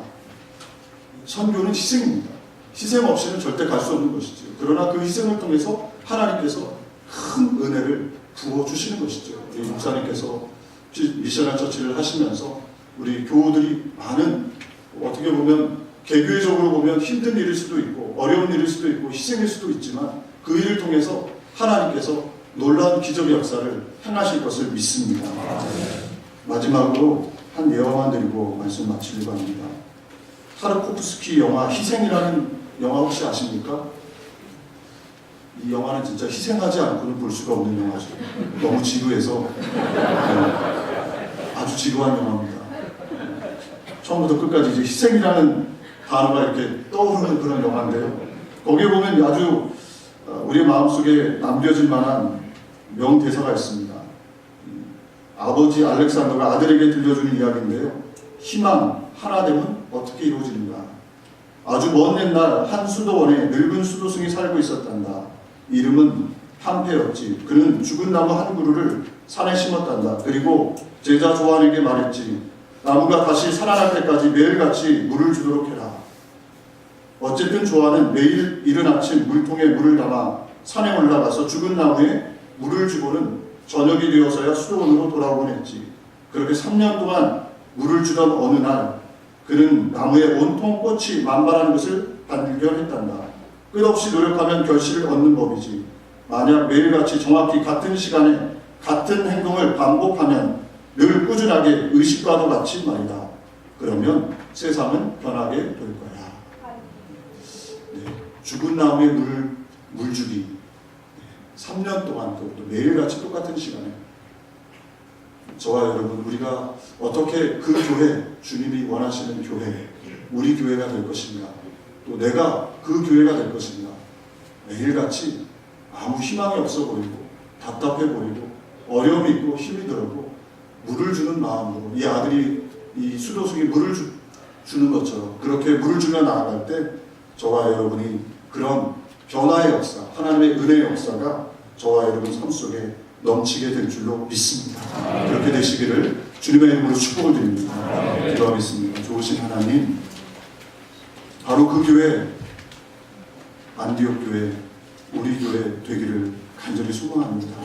선교는 희생입니다. 희생 없이는 절대 갈 수 없는 것이죠. 그러나 그 희생을 통해서 하나님께서 큰 은혜를 부어주시는 것이죠. 우리 목사님께서 미셔널 처치를 하시면서 우리 교우들이 많은, 어떻게 보면 개교회적으로 보면 힘든 일일 수도 있고 어려운 일일 수도 있고 희생일 수도 있지만 그 일을 통해서 하나님께서 놀라운 기적의 역사를 행하실 것을 믿습니다. 마지막으로 한 예화만 드리고 말씀 마치려고 합니다. 타르코프스키 영화 희생이라는 영화 혹시 아십니까? 이 영화는 진짜 희생하지 않고는 볼 수가 없는 영화죠. 너무 지루해서 아주 지루한 영화입니다. 처음부터 끝까지 이제 희생이라는 단어가 이렇게 떠오르는 그런 영화인데요. 거기에 보면 아주 우리의 마음속에 남겨질 만한 명대사가 있습니다. 아버지 알렉산더가 아들에게 들려주는 이야기인데요. 희망, 하나됨은 어떻게 이루어지는가? 아주 먼 옛날 한 수도원에 늙은 수도승이 살고 있었단다. 이름은 한패였지. 그는 죽은 나무 한 그루를 산에 심었단다. 그리고 제자 조한에게 말했지. 나무가 다시 살아날 때까지 매일같이 물을 주도록 해라. 어쨌든 조한은 매일 이른 아침 물통에 물을 담아 산에 올라가서 죽은 나무에 물을 주고는 저녁이 되어서야 수도원으로 돌아오곤 했지. 그렇게 3년 동안 물을 주던 어느 날 그는 나무에 온통 꽃이 만발한 것을 발견했단다. 끝없이 노력하면 결실을 얻는 법이지. 만약 매일같이 정확히 같은 시간에 같은 행동을 반복하면 늘 꾸준하게 의식과도 같이 말이다. 그러면 세상은 변하게 될 거야. 네, 죽은 나무에 물 주기. 3년 동안 그것도 매일같이 똑같은 시간에 저와 여러분 우리가 어떻게 그 교회, 주님이 원하시는 교회, 우리 교회가 될 것인가, 또 내가 그 교회가 될 것인가. 매일같이 아무 희망이 없어 보이고 답답해 보이고 어려움이 있고 힘이 들고 물을 주는 마음으로 이 아들이 이 수도승이 물을 주는 것처럼 그렇게 물을 주며 나아갈 때 저와 여러분이 그런 변화의 역사, 하나님의 은혜의 역사가 저와 여러분 삶 속에 넘치게 될 줄로 믿습니다. 그렇게 되시기를 주님의 이름으로 축복을 드립니다. 기도하겠습니다. 좋으신 하나님, 바로 그 교회, 안디옥 교회, 우리 교회 되기를 간절히 소망합니다.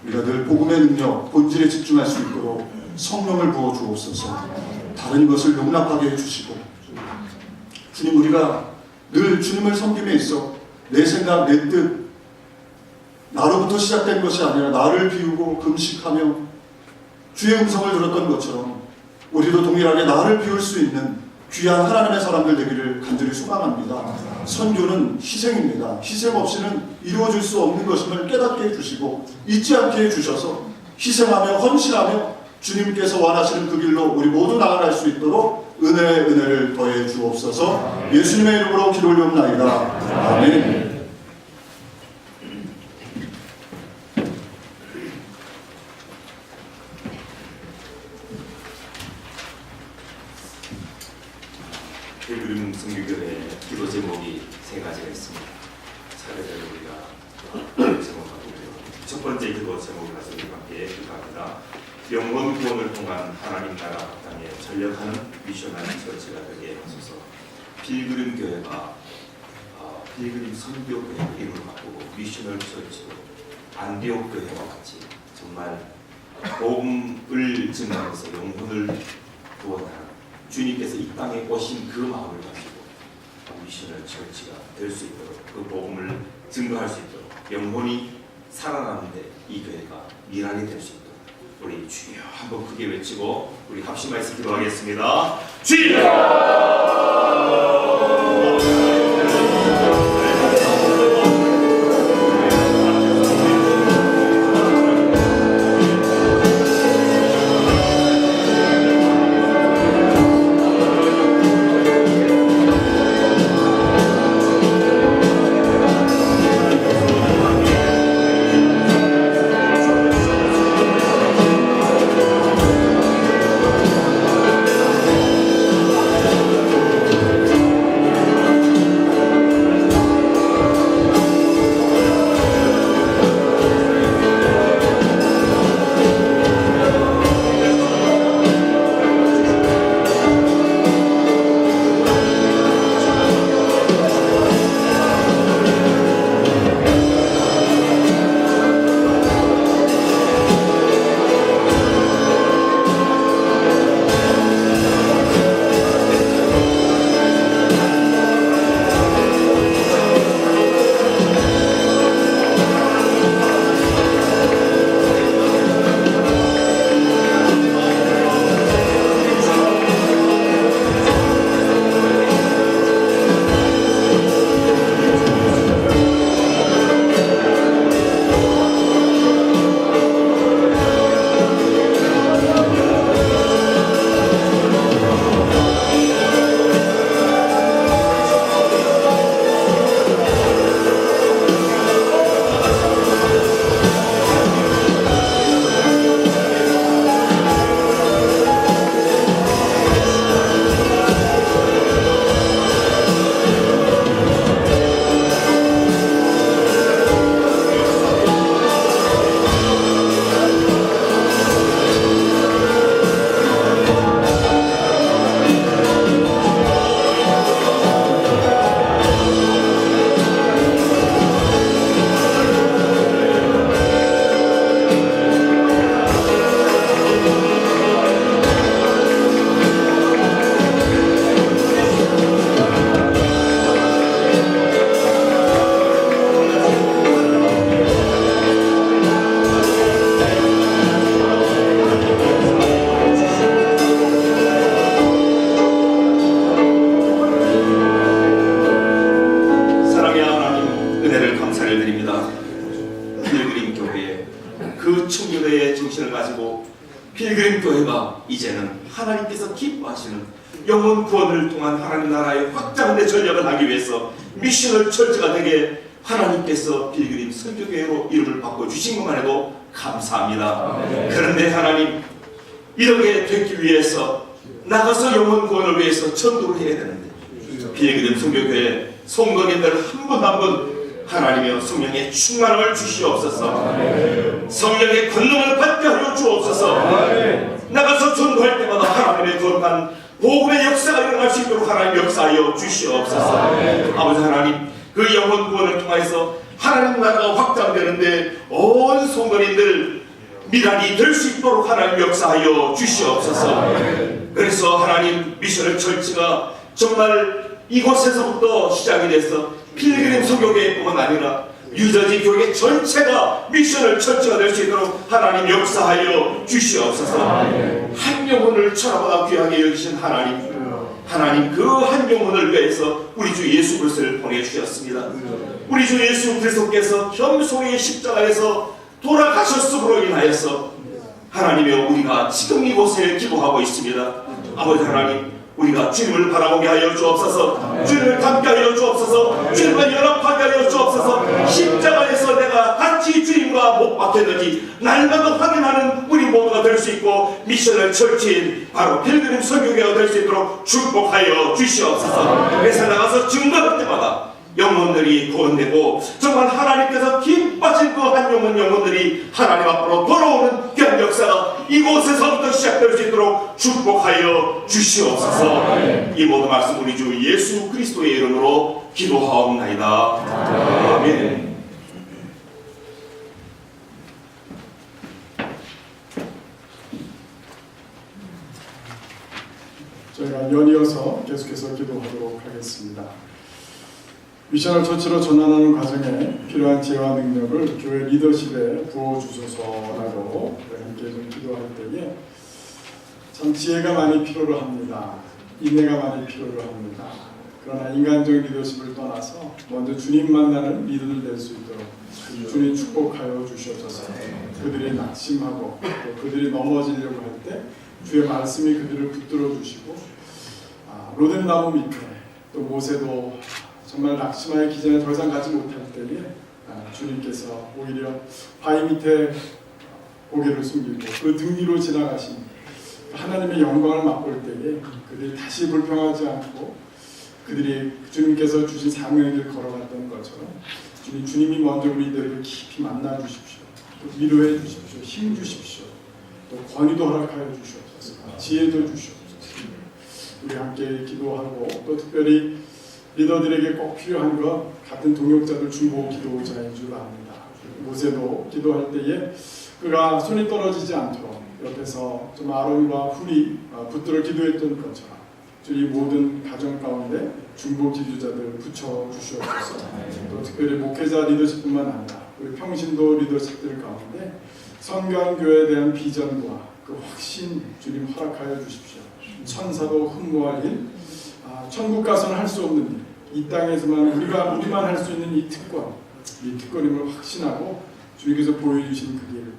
우리가 늘 복음의 능력, 본질에 집중할 수 있도록 성령을 부어 주옵소서. 다른 것을 용납하게 해주시고, 주님, 우리가 늘 주님을 섬김에 있어 내 생각, 내 뜻, 나로부터 시작된 것이 아니라 나를 비우고 금식하며 주의 음성을 들었던 것처럼 우리도 동일하게 나를 비울 수 있는 귀한 하나님의 사람들 되기를 간절히 소망합니다. 선교는 희생입니다. 희생 없이는 이루어질 수 없는 것임을 깨닫게 해주시고 잊지 않게 해주셔서 희생하며 헌신하며 주님께서 원하시는 그 길로 우리 모두 나아갈 수 있도록 은혜를 더해 주옵소서. 예수님의 이름으로 기도 올리옵나이다. 아멘. 필그림 성교교회 기도 제목이 세 가지가 있습니다. 차례대로 우리가 제목하고 있고요. 첫 번째 기도 제목을 가지고 함께 기도합니다. 영원 구원을 통한 하나님 나라 땅에 전력하는 미셔널 처치가 되게 하소서. 필그림 교회가 필그림 선교교회 이름을 바꾸고 미셔널 처치로 안디옥 교회와 같이 정말 복음을 증거하면서 영혼을 구원하는 주님께서 이 땅에 오신 그 마음을 가지고 미셔널 처치가 될 수 있도록 그 복음을 증거할 수 있도록 영혼이 살아나는데 이 교회가 미랄이 될 수 있도록 우리 주여 한번 크게 외치고 우리 합심하여서 기도하겠습니다. 주여! 우리 교회가 이제는 하나님께서 기뻐하시는 영혼 구원을 통한 하나님 나라의 확장된 전략을 하기 위해서 미션을 철저가 되게 하나님께서 빌그림 선교교회로 이름을 바꿔주신 것만 해도 감사합니다. 그런데 하나님, 이렇게 되기 위해서 나가서 영혼 구원을 위해서 전도를 해야 되는데 빌그림 선교교회 성도님들 한 분 한 분 하나님의 성령의 충만함을 주시옵소서. 성령의 권능을 받게 하여 주옵소서. 나가서 전도할 때마다 하나님의 거룩한 복음의 역사가 일어날 수 있도록 하나님 역사하여 주시옵소서. 아버지 하나님, 그 영혼 구원을 통해서 하나님 나라가 확장되는데 온 성도님들 미랄이 될 수 있도록 하나님 역사하여 주시옵소서. 그래서 하나님 미션을 철치가 정말 이곳에서부터 시작이 돼서 필그림 선교회뿐만 아니라 유저지 교회 전체가 미션을 철치가 될 수 있도록 하나님 역사하여 주시옵소서. 한 영혼을 천하보다 귀하게 여기신 하나님, 하나님 그 한 영혼을 위해서 우리 주 예수 그리스도를 보내주셨습니다. 우리 주 예수 그리스도께서 겸손히 십자가에서 돌아가셨음으로 인하여서 하나님이여 우리가 지금 이곳에 기도하고 있습니다. 아버지 하나님, 우리가 주님을 바라보게 하여 주옵소서. 주님을 닮게 하여 주옵소서. 주님과 연합하게 하여 주옵소서. 십자가에서 내가 같이 주님과 못 박혔는지 날마다 확인하는 우리 모두가 될 수 있고 미션을 철치인 바로 필그림 선교회가 될 수 있도록 축복하여 주시옵소서. 그래서 나가서 증거할 때마다 영혼들이 구원되고 정말 하나님께서 기뻐하신 그 한 영혼들이 하나님 앞으로 돌아오는 귀한 역사가 이곳에서부터 시작될 수 있도록 축복하여 주시옵소서. 이 모든 말씀 우리 주 예수 그리스도의 이름으로 기도하옵나이다. 아멘. 저희가 연이어서 계속해서 기도하도록 하겠습니다. 미션을 처치로 전환하는 과정에 필요한 지혜와 능력을 교회 리더십에 부어주소서라고 함께 좀 기도할 때에 참 지혜가 많이 필요로 합니다. 인내가 많이 필요로 합니다. 그러나 인간적 리더십을 떠나서 먼저 주님 만나는 리더들 될 수 있도록 주님 축복하여 주시옵소서. 그들이 낙심하고 또 그들이 넘어지려고 할 때 주의 말씀이 그들을 붙들어 주시고 로덴 나무 밑에 또 모세도 정말 낙심하여 기전에 더 이상 가지 못할 때에 주님께서 오히려 바위 밑에 고개를 숨기고 그 등 위로 지나가신 하나님의 영광을 맛볼 때에 그들이 다시 불평하지 않고 그들이 주님께서 주신 사명의 길 걸어갔던 것처럼 주님이 먼저 우리들을 깊이 만나 주십시오. 또 위로해 주십시오. 힘 주십시오. 또 권위도 허락하여 주시옵소서. 지혜도 주시옵소서. 우리 함께 기도하고 또 특별히 리더들에게 꼭 필요한 것 같은 동역자들 중보 기도자인 줄 압니다. 모세도 기도할 때에 그가 손이 떨어지지 않도록 옆에서 좀 아론과 훌이 붙들어 기도했던 것처럼 주님 모든 가정 가운데 중보 기도자들 붙여 주시옵소서. 또 특별히 목회자 리더십뿐만 아니라 우리 평신도 리더십들 가운데 성경교회에 대한 비전과 그 확신 주님 허락하여 주십시오. 천사도 흠모할 일, 천국 가서는 할 수 없는 일, 이 땅에서만 우리만 할 수 있는 이 특권임을 확신하고 주님께서 보여주신 그 길,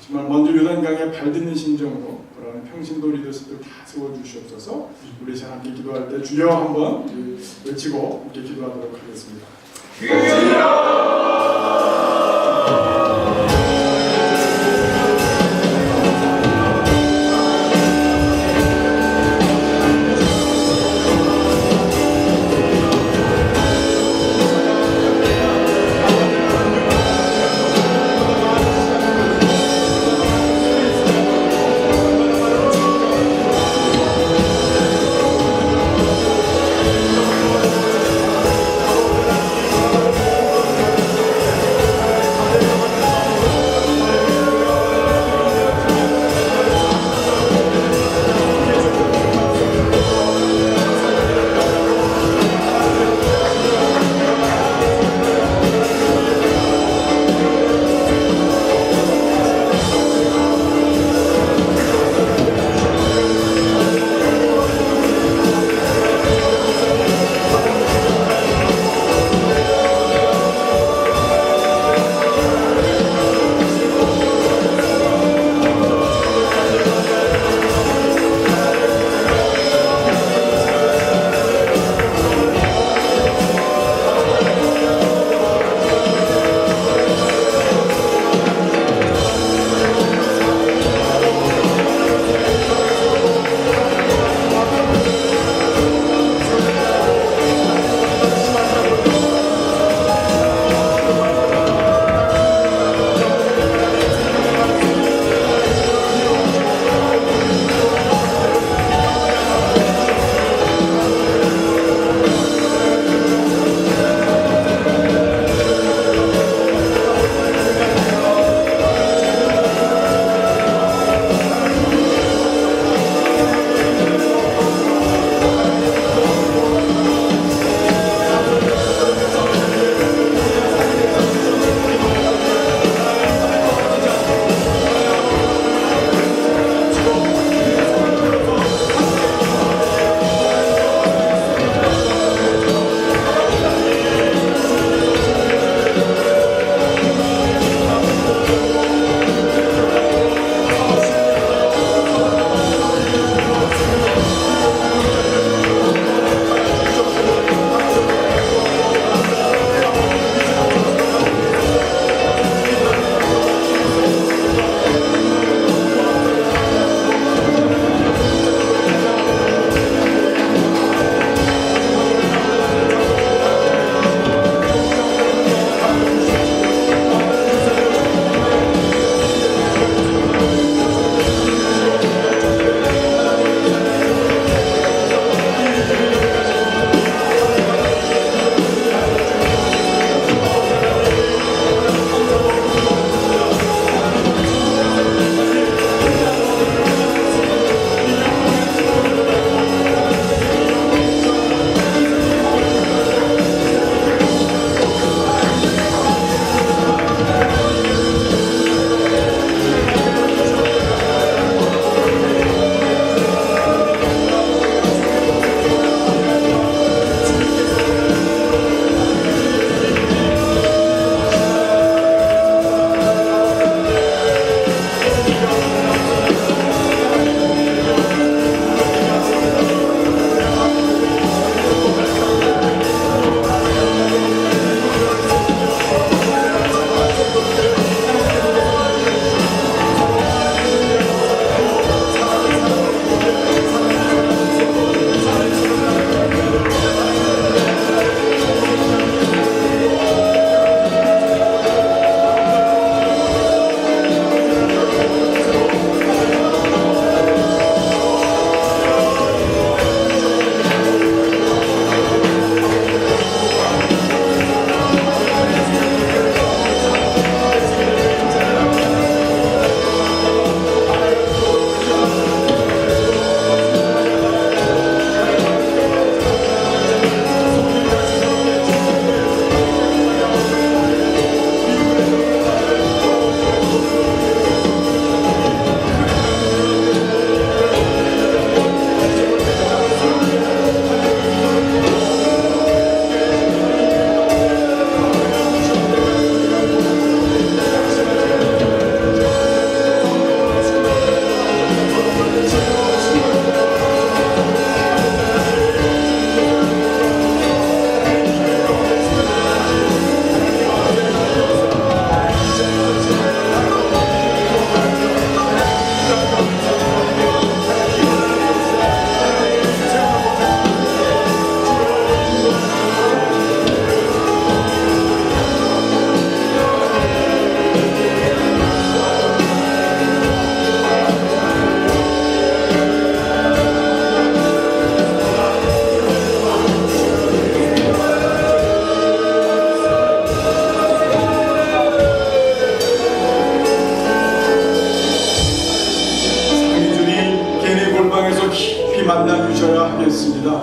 정말 먼저 요단강에 발딛는 심정으로 그러한 평신도 리더십들 다 세워주시옵소서. 우리 잘 함께 기도할 때 주여 한번 외치고 함께 기도하도록 하겠습니다. 만나 주셔야 하겠습니다.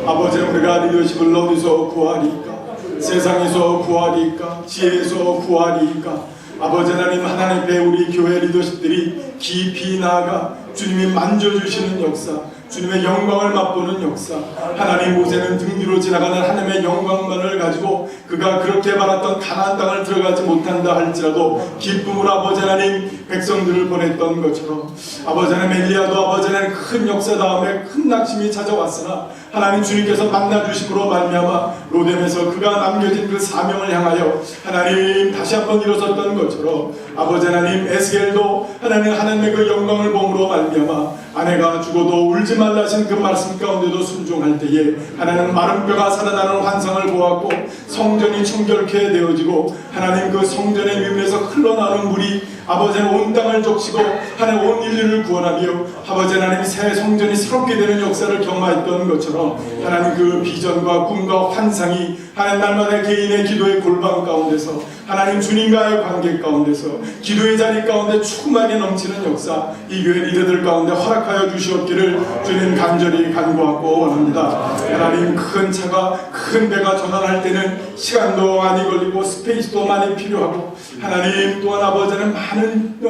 아버지, 우리가 리더십을 어디서 구하리까? 세상에서 구하리까? 지혜에서 구하리까? 아버지 하나님께 우리 교회 리더십들이 깊이 나아가 주님이 만져주시는 역사, 주님의 영광을 맛보는 역사, 하나님 모세는 등 뒤로 지나가는 하나님의 영광만을 가지고 그가 그렇게 바랐던 가나안 땅을 들어가지 못한다 할지라도 기쁨으로 아버지 하나님 백성들을 보냈던 것처럼, 아버지 하나님 엘리야도 아버지 하나님 큰 역사 다음에 큰 낙심이 찾아왔으나 하나님 주님께서 만나주심으로 말미암아 로뎀에서 그가 남겨진 그 사명을 향하여 하나님 다시 한번 일어섰던 것처럼, 아버지 하나님 에스겔도 하나님의 그 영광을 보므로 말미암아 아내가 죽어도 울지 말라신 그 말씀 가운데도 순종할 때에 하나님 마른 뼈가 살아나는 환상을 보았고 성전이 청결케 되어지고 하나님 그 성전의 위문에서 흘러나오는 물이 아버지는 온 땅을 적시고 하나님 온 인류를 구원하며 아버지 하나님 새 성전이 새롭게 되는 역사를 경험했던 것처럼 하나님 그 비전과 꿈과 환상이 하나님 날마다 개인의 기도의 골방 가운데서 하나님 주님과의 관계 가운데서 기도의 자리 가운데 충만하게 넘치는 역사 이 교회 리더들 가운데 허락하여 주시옵기를 주님 간절히 간구하고 원합니다. 하나님 큰 차가 큰 배가 전환할 때는 시간도 많이 걸리고 스페이스도 많이 필요하고 하나님 또한 아버지는 많은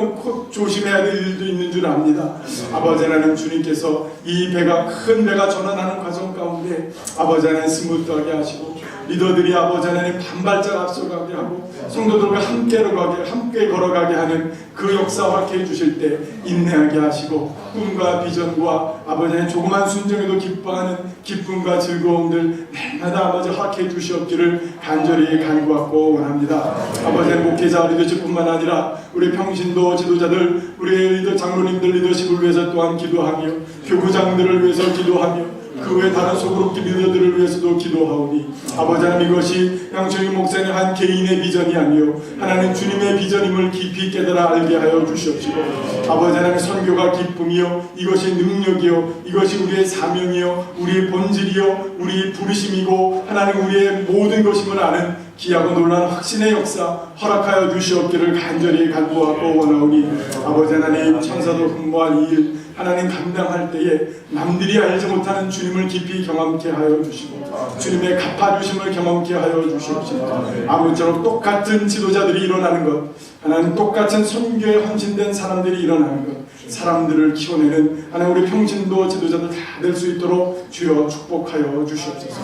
조심해야 될 일도 있는 줄 압니다. 아버지 하나님 주님께서 이 배가 큰 배가 전환하는 과정 가운데 아버지 하나님 스무트하게 하시고 리더들이 아버지 하나님 반발짝 앞서가게 하고 성도들과 함께 걸어가게 하는 그 역사 허락해 주실 때 인내하게 하시고 꿈과 비전과 아버지 하나님 조그만 순종에도 기뻐하는 기쁨과 즐거움들 날마다 아버지 허락해 주시옵기를 간절히 간구하고 원합니다. 아버지 하나님 목회자 리더십뿐만 아니라 우리 평신도 지도자들 우리 리더 장로님들 리더십을 위해서 또한 기도하며 교구장들을 위해서 기도하며 그 외 다른 소그룹 리더들을 위해서도 기도하오니 아버지 하나님 이것이 양철희 목사님 한 개인의 비전이 아니요 하나님 주님의 비전임을 깊이 깨달아 알게 하여 주시옵시고 아버지 하나님 선교가 기쁨이요 이것이 능력이요 이것이 우리의 사명이요 우리의 본질이요 우리의 부르심이고 하나님 우리의 모든 것임을 아는 귀하고 놀라운 확신의 역사 허락하여 주시옵기를 간절히 간구하고 원하오니 아버지 하나님 천사도 흠모한 이 일 하나님 감당할 때에 남들이 알지 못하는 주님을 깊이 경험케 하여 주시고 주님의 갚아주심을 경험케 하여 주시옵시고 아무쪼록 똑같은 지도자들이 일어나는 것 하나님 똑같은 선교에 헌신된 사람들이 일어나는 것 사람들을 키워내는 하나님 우리 평신도 지도자들 다 될 수 있도록 주여 축복하여 주시옵소서.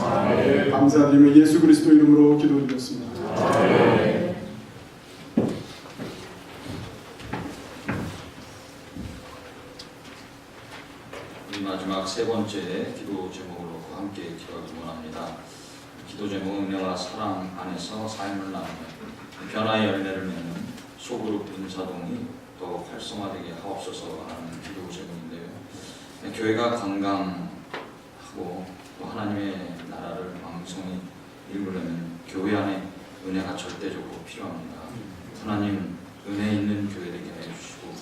감사드리며 예수 그리스도 이름으로 기도드렸습니다. 마지막 세 번째 기도 제목으로 함께 기도하기 원합니다. 기도 제목은 은혜와 사랑 안에서 삶을 나누며 변화의 열매를 맺는 소그룹 은사동이 더 활성화되게 하옵소서 하는 기도 제목인데요. 교회가 건강하고 또 하나님의 나라를 왕성히 이루려면 교회 안에 은혜가 절대적으로 필요합니다. 하나님 은혜 있는 교회 되게 하여 주시고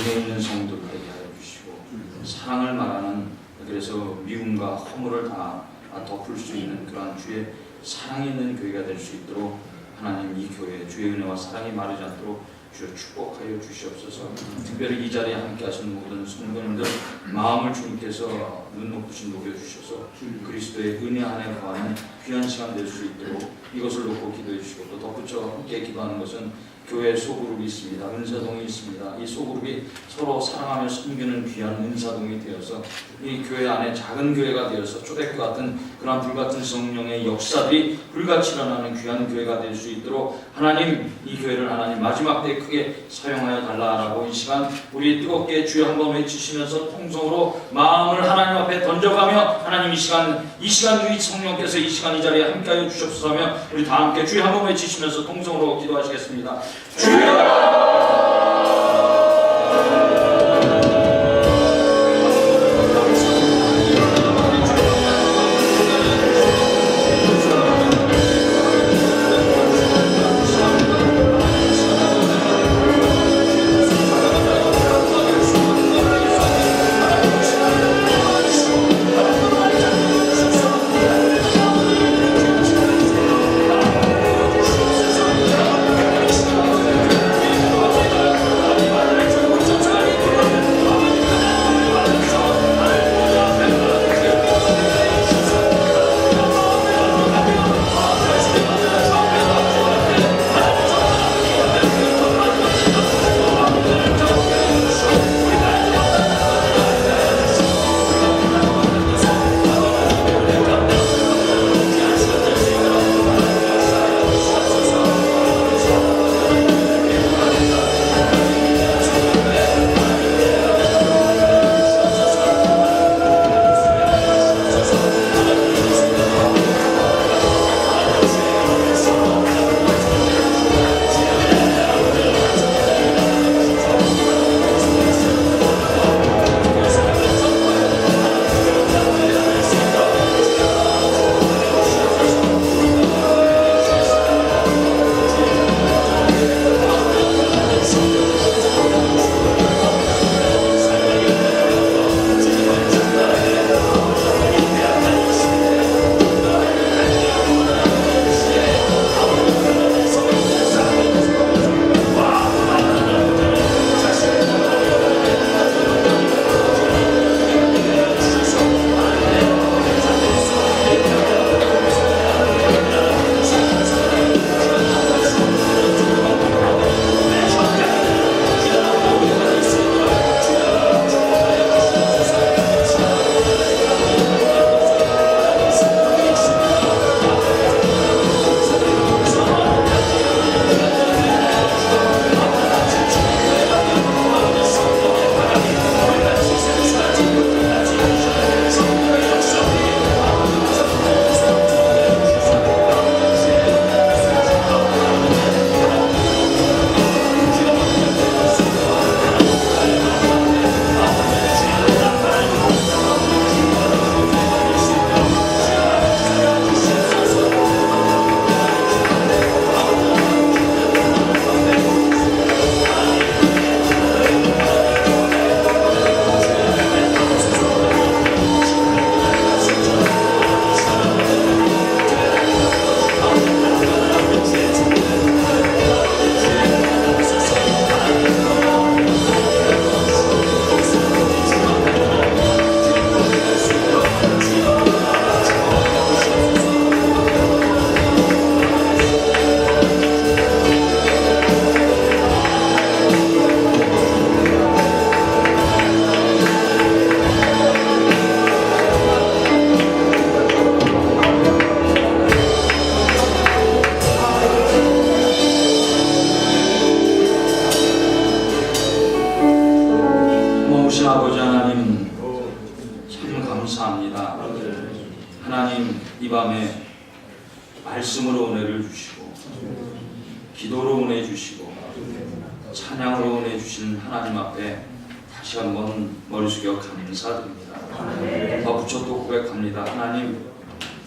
은혜 있는 성도들 되게 하여 주시고 사랑을 말하는 그래서 미움과 허물을 다 덮을 수 있는 그러한 주의 사랑이 있는 교회가 될 수 있도록 하나님 이 교회 주의 은혜와 사랑이 마르지 않도록 주여 축복하여 주시옵소서. 특별히 이 자리에 함께 하시는 모든 성도님들 마음을 주님께서 눈 높으신 녹여주셔서 그리스도의 은혜 안에 거하는 귀한 시간 될 수 있도록 이것을 놓고 기도해 주시고 또 덧붙여 함께 기도하는 것은 교회 소그룹이 있습니다. 은사동이 있습니다. 이 소그룹이 서로 사랑하며 섬기는 귀한 은사동이 되어서 이 교회 안에 작은 교회가 되어서 초대교 같은 그런 불같은 성령의 역사들이 불같이 일어나는 귀한 교회가 될 수 있도록 하나님 이 교회를 하나님 마지막 때 크게 사용하여 달라라고 이 시간 우리 뜨겁게 주여 한번 외치시면서 통성으로 마음을 하나님 앞에 던져가며 하나님 이 시간 우리 성령께서 이 시간 이 자리에 함께하여 주옵소서 하며 우리 다 함께 주여 한번 외치시면서 통성으로 기도하시겠습니다. 주여 감사합니다. 하나님, 이 밤에 말씀으로 은혜를 주시고 기도로 은혜 주시고 찬양으로 은혜 주신 하나님 앞에 다시 한번 머리 숙여 감사드립니다. 더 붙여 또 고백합니다. 하나님,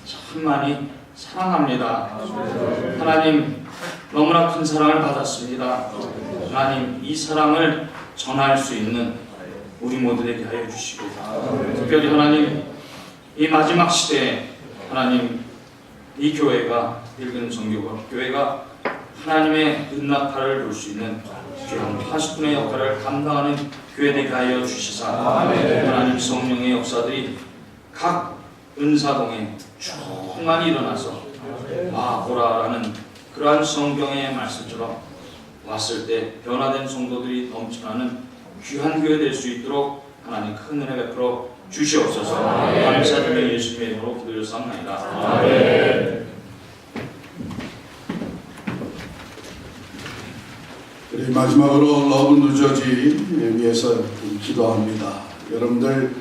참 많이 사랑합니다. 하나님, 너무나 큰 사랑을 받았습니다. 하나님, 이 사랑을 전할 수 있는 우리 모두에게 하여 주시고, 특별히 하나님, 이 마지막 시대에 하나님, 이 교회가, 읽은 성교교회가 하나님의 은나팔을 볼 수 있는 귀한 파수꾼의 역할을 감당하는 교회 되게 하여 주시사, 하나님 성령의 역사들이 각 은사동에 충만히 일어나서 보라라는 그러한 성경의 말씀처럼 왔을 때 변화된 성도들이 넘쳐나는 귀한 교회 될 수 있도록 하나님 큰 은혜 베풀어 주시옵소서. 감사드리며 예수님의 이름으로 기도드렸사옵나이다. 우리 마지막으로 러브 뉴저지 위해서 기도합니다. 여러분들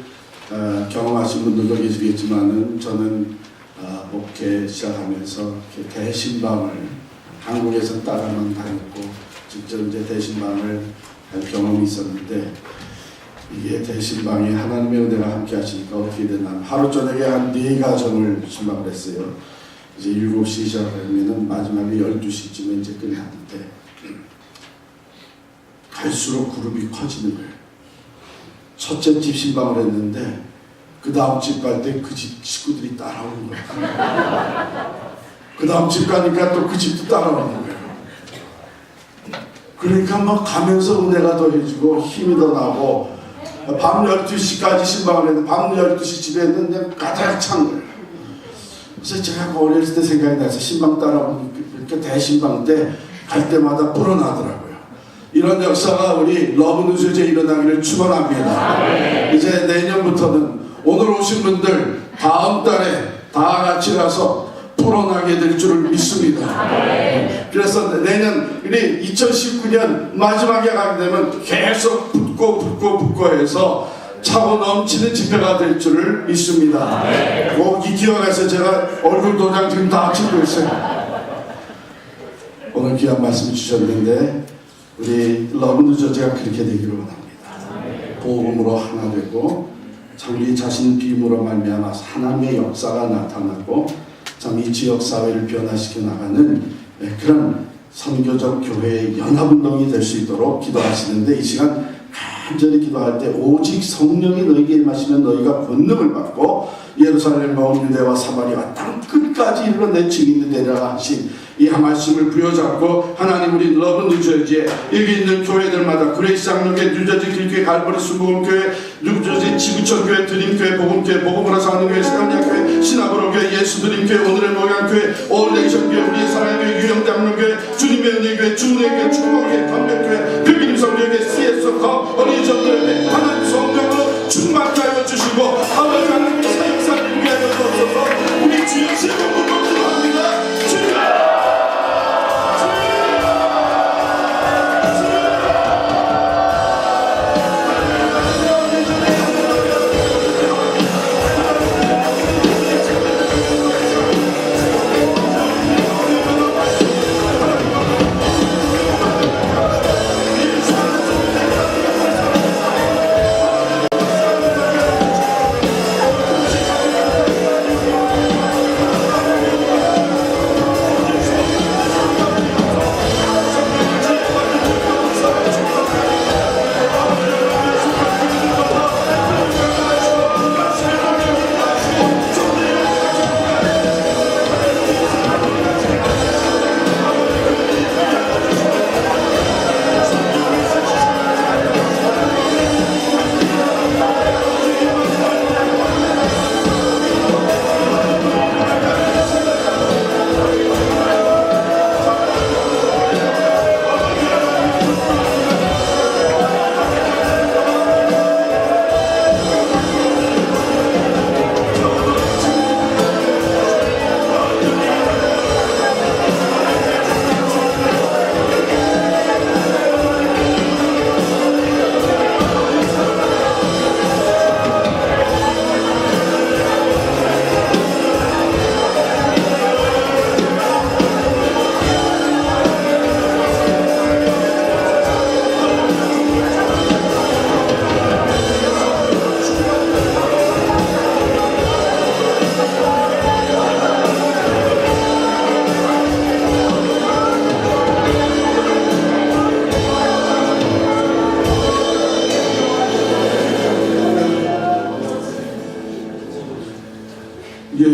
경험하신 분들도 계시겠지만은 저는 목회 시작하면서 대신방을 한국에서 따라만 다녔고 직접 이제 대신방을 할 경험이 있었는데, 이게 대신방에 하나님의 은혜가 함께 하시니까 어떻게 됐나, 하루 저녁에 한 4가정을 신방을 했어요. 이제 7시 시작하면은 마지막에 12시쯤에 이제 끝났는데 갈수록 그룹이 커지는 거예요. 첫째 집 신방을 했는데 그 다음 집 갈 때 그 집 식구들이 따라오는 거예요. 그 다음 집 가니까 또 그 집도 따라오는 거예요. 그러니까 막 가면서 은혜가 더해지고 힘이 더 나고, 밤 12시까지 신방을 했는데 밤 12시 집에 있는 그냥 가득 찬 거예요. 그래서 제가 어렸을 때 생각이 나서 신방 따라오니까 대신방 때 갈 때마다 불어나더라고요. 이런 역사가 우리 러브 뉴저지에 일어나기를 축원합니다. 이제 내년부터는 오늘 오신 분들 다음 달에 다 같이 가서 불어나게 될 줄을 믿습니다. 그래서 내년 2019년 마지막에 가게 되면 계속 붙고 해서 차고 넘치는 집회가 될 줄을 믿습니다. 꼭 이 기억에서 제가 얼굴 도장 지금 다 찍고 있어요. 오늘 귀한 말씀 주셨는데 우리 러브 뉴저지가 그렇게 되기를 원합니다. 복음으로 하나 되고 자기 자신 비움으로 말미암아서 하나님의 역사가 나타나고 참 이 지역 사회를 변화시켜 나가는 그런 선교적 교회의 연합운동이 될 수 있도록 기도하시는데, 이 시간 간절히 기도할 때 오직 성령이 너희에게 임하시면 너희가 권능을 받고 예루살렘과 온 유대와 사마리아 땅 끝까지 이르러 내 증인이 되리라 하신 이 한 말씀을 부여잡고, 하나님 우리 러브 뉴저지에 여기 있는 교회들마다 그레이스 장로교회, 뉴저지 길교회, 갈보리 순복음교회, 뉴저지 지구촌교회, 드림교회, 복음교회, 복음으로 사는 교회, 세원야교회, 신학으로교회, 예수드림교회, 오늘의 목양교회, 올레이션교회, 우리의 사랑교회, 유영장로교회, 주님의 은혜교회, 주은혜교회, 축복교회, 담백교회, pilgrim 성교회, CS컵, 어린이전도회, 하나님 성령으로 충만케 하여 주시고 아버지 하나님 사역사를 위하여 주옵소서. 우리 주여 세번으로 기도합니다.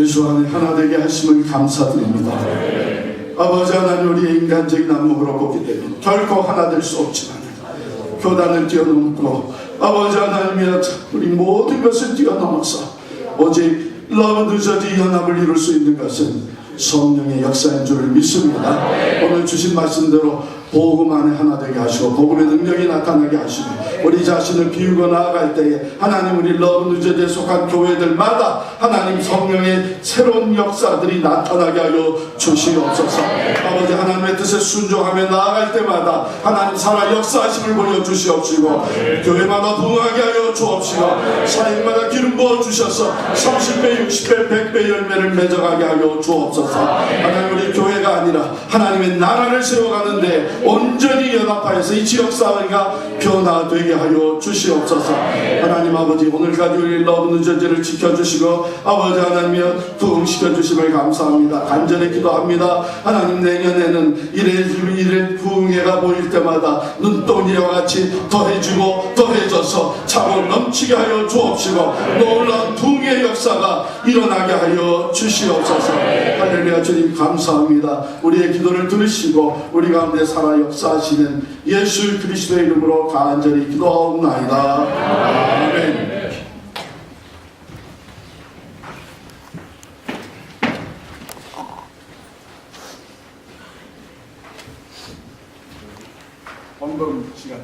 예수 안에 하나 되게 하심을 감사드립니다. 아버지 하나님, 우리의 인간적인 안목으로 보기 때문에 결코 하나 될 수 없지만 교단을 뛰어넘고 아버지 하나님이여 우리 모든 것을 뛰어넘어서 오직 러브 뉴저지 연합을 이룰 수 있는 것은 성령의 역사인 줄을 믿습니다. 오늘 주신 말씀대로 복음 안에 하나 되게 하시고 복음의 능력이 나타나게 하시고 우리 자신을 비우고 나아갈 때에 하나님 우리 러브 뉴저지에 속한 교회들마다 하나님 성령의 새로운 역사들이 나타나게 하여 주시옵소서. 아버지 하나님의 뜻에 순종하며 나아갈 때마다 하나님 살아 역사하심을 보여주시옵시고 교회마다 부흥하게 하여 주옵시고 사역마다 기름 부어주셔서 30배 60배 100배 열매를 맺어가게 하여 주옵소서. 하나님 우리 교회가 아니라 하나님의 나라를 세워가는데 온전히 연합하여서 이 지역사회가 변화되게 하여 주시옵소서. 하나님 아버지 오늘까지 우리 러브 뉴저지를 지켜주시고 아버지 하나님이여 부흥시켜 주심을 감사합니다. 간절히 기도합니다. 하나님 내년에는 이래 부흥회가 보일 때마다 눈동이와 같이 더해지고 더해져서 차고 넘치게 하여 주옵시고 놀라운 부흥의 역사가 일어나게 하여 주시옵소서. 할렐루야. 주님 감사합니다. 우리의 기도를 들으시고 우리 가운데 살아 역사하시는 예수 그리스도의 이름으로 간절히 기도하옵나이다. 아멘. 언금 시간.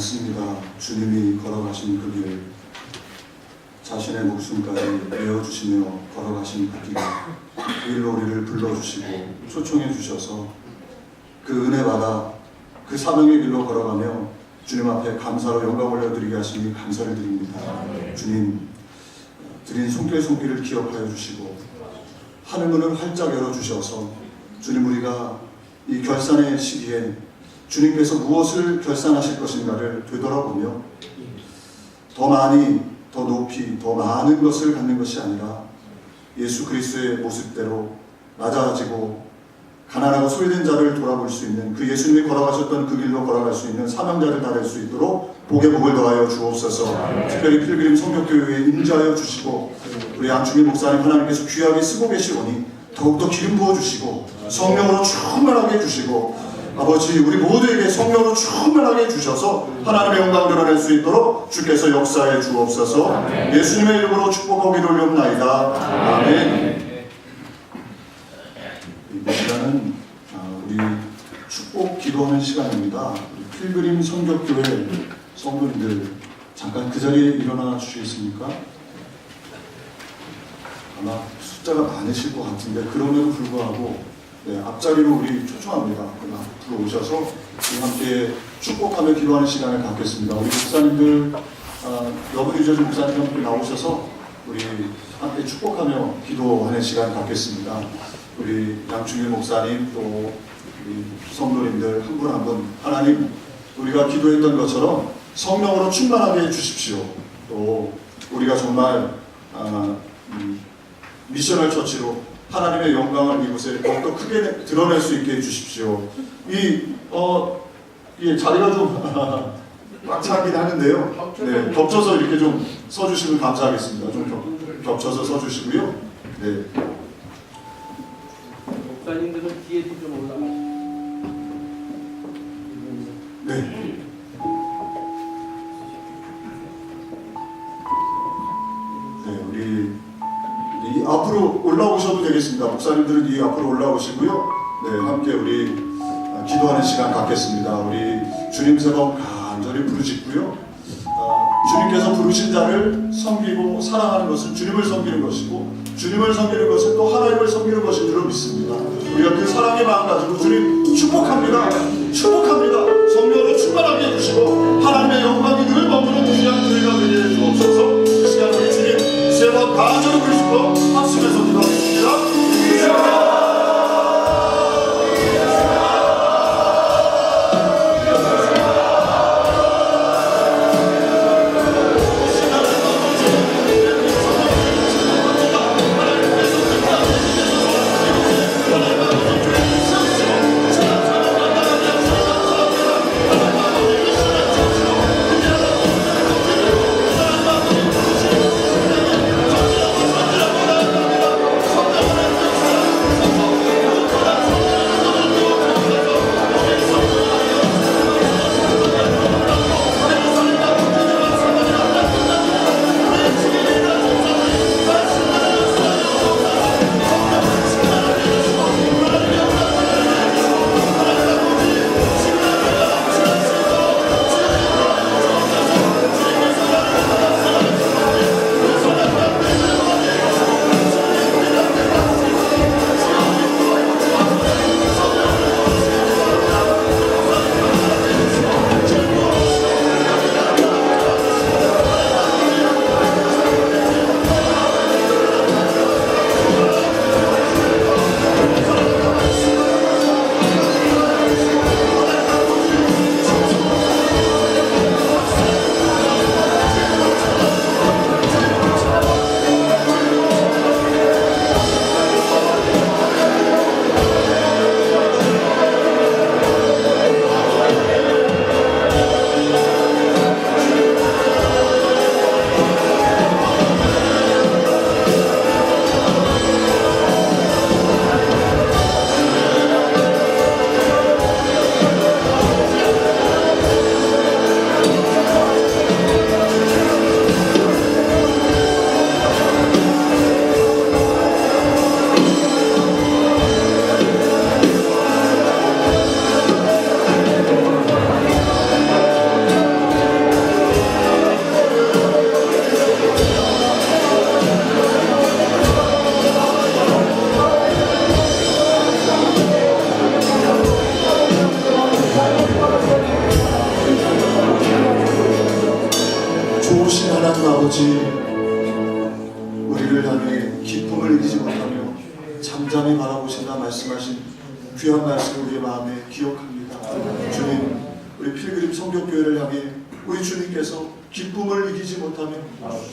맞습니다. 주님이 걸어가신 그 길, 자신의 목숨까지 내어주시며 걸어가신 그 길, 그 길로 우리를 불러주시고 초청해 주셔서 그 은혜 받아 그 사명의 길로 걸어가며 주님 앞에 감사로 영광 올려드리게 하시니 감사를 드립니다. 주님, 드린 손길을 기억하여 주시고 하늘문을 활짝 열어주셔서 주님, 우리가 이 결산의 시기에 주님께서 무엇을 결산하실 것인가를 되돌아보며 더 많이, 더 높이, 더 많은 것을 갖는 것이 아니라 예수 그리스도의 모습대로 낮아지고 가난하고 소외된 자를 돌아볼 수 있는, 그 예수님이 걸어가셨던 그 길로 걸어갈 수 있는 사명자를 다 될 수 있도록 복의 복을 더하여 주옵소서. 특별히 필그림 성격교회에 임재하여 주시고 우리 양충일 목사님 하나님께서 귀하게 쓰고 계시오니 더욱더 기름 부어주시고 성령으로 충만하게 해주시고 아버지, 우리 모두에게 성령으로 충만하게 해주셔서 하나님의 영광을 드러낼 수 있도록 주께서 역사해 주옵소서. 예수님의 이름으로 축복하고 기도를 올려옵나이다. 아멘. 이 시간은 우리 축복 기도하는 시간입니다. 우리 필그림 성격교회 성도님들 잠깐 그 자리에 일어나 주시겠습니까? 아마 숫자가 많으실 것 같은데 그럼에도 불구하고 앞자리로 우리 초청합니다. 앞으로 오셔서 우리 함께 축복하며 기도하는 시간을 갖겠습니다. 우리 목사님들, 여분유저 목사님 함께 나오셔서 우리 함께 축복하며 기도하는 시간 갖겠습니다. 우리 양충일 목사님, 또 우리 성도님들 한 분 한 분, 하나님, 우리가 기도했던 것처럼 성령으로 충만하게 해주십시오. 또 우리가 정말 미셔널 처치로 하나님의 영광을 이곳에 더욱더 크게 드러낼 수 있게 해주십시오. 이 자리가 좀 꽉 차긴 하는데요. 네, 겹쳐서 이렇게 좀 서주시면 감사하겠습니다. 좀 겹쳐서 서주시고요. 네. 목사님들은 뒤에 좀 올라가. 네. 네, 우리 이 앞으로 올라오셔도 되겠습니다. 목사님들은 이 앞으로 올라오시고요. 네, 함께 우리 기도하는 시간 갖겠습니다. 우리 주님 세번 간절히 부르짖고요. 주님께서 부르신 자를 섬기고 사랑하는 것은 주님을 섬기는 것이고, 주님을 섬기는 것은 또 하나님을 섬기는 것인 줄로 믿습니다. 우리가 그 사랑의 마음 가지고 주님 축복합니다. 축복합니다. 성령으로 충만하게 해주시고 하나님의 영광이 늘 머무는 귀한 교회가 되게 해주옵소서. 이 시간에 주님 세번 간절히 부르짖고 합심해서 기도하겠습니다. 우리를 향해 기쁨을 이기지 못하며 잠잠히 바라보신다 말씀하신 귀한 말씀 우리의 마음에 기억합니다. 주님, 우리 필그림 성교교회를 향해 우리 주님께서 기쁨을 이기지 못하며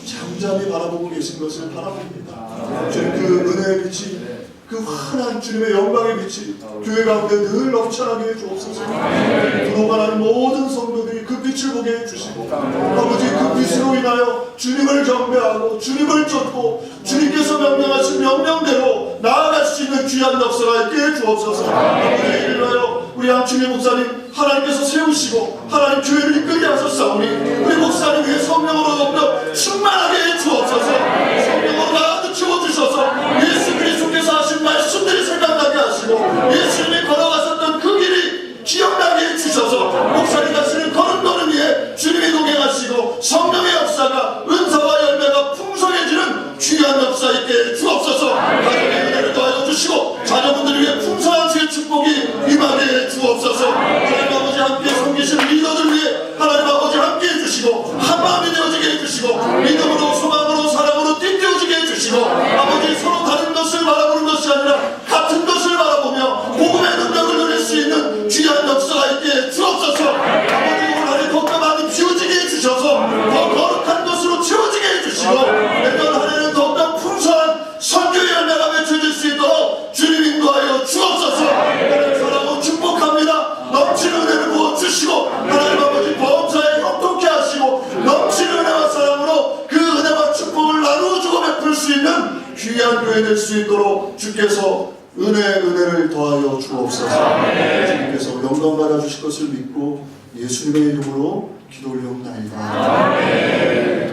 잠잠히 바라보고 계신 것을 바라봅니다. 주님, 그 은혜의 빛이, 그 환한 주님의 영광의 빛이 교회 가운데 늘 넘쳐나게 해주옵소서. 들어가는 모든 성도들이 그 빛을 보게 해주시고, 아버지 그 빛으로 인하여 주님을 경배하고 주님을 쫓고 주님께서 명령하신 명령대로 나아갈 수 있는 귀한 역사가 있게 해주옵소서. 아버지 인하여 우리 양춘희 목사님 하나님께서 세우시고 하나님 교회를 이끌게 하셨사오니 우리 목사님 위해 성령으로 넘겨 충만하게 해주옵소서. 성령으로 가득 채워주셔서 예수 그리스도께서 하신 말씀들이 생각나게 하시고 예수님이 걸어가셨던 그 길이 기억나게 해주셔서 목사님 하시는 걸음걸음 위에 주님이 동행하시고 성령의 역사가 은사와 열매가 풍성해지는 귀한 역사 있게 해주옵소서. 하나님의 은혜를 더하여 주시고 자녀분들을 위해 풍성한 주의 축복이 임하게 해주옵소서. 하나님 아버지 함께 섬기신 리더들 위해 하나님 아버지 함께 해주시고 한마음이 되어지게 해주시고 믿음으로 소망으로 사랑으로 띠띠워지게 해주시고 아버지 서로 다른 것을 바라보는 것이 아니라 같은 것을 바라보며 복음의 능력을 누릴 수 있는 귀한 역사가 있게 주옵소서. 아버지 오늘 하루에 더욱더 많이 비워지게 해주셔서 더 거룩한 것으로 채워지게 해주시고 내년 한 해는 더욱더 풍성한 선교의 열매가 맺혀질 수 있도록 주님 인도하여 주옵소서. 하나님 사랑하고 축복합니다. 넘치는 은혜를 부어주시고 하나님 아버지 범사에 형통케 하시고 넘치는 은혜와 사랑으로 그 은혜와 축복을 나누어주고 베풀 수 있는 귀한 교회 될 수 있도록 주께서 은혜를 더하여 주옵소서. 주님께서 영광 받아주실 것을 믿고 예수님의 이름으로 기도 올려옵나이다.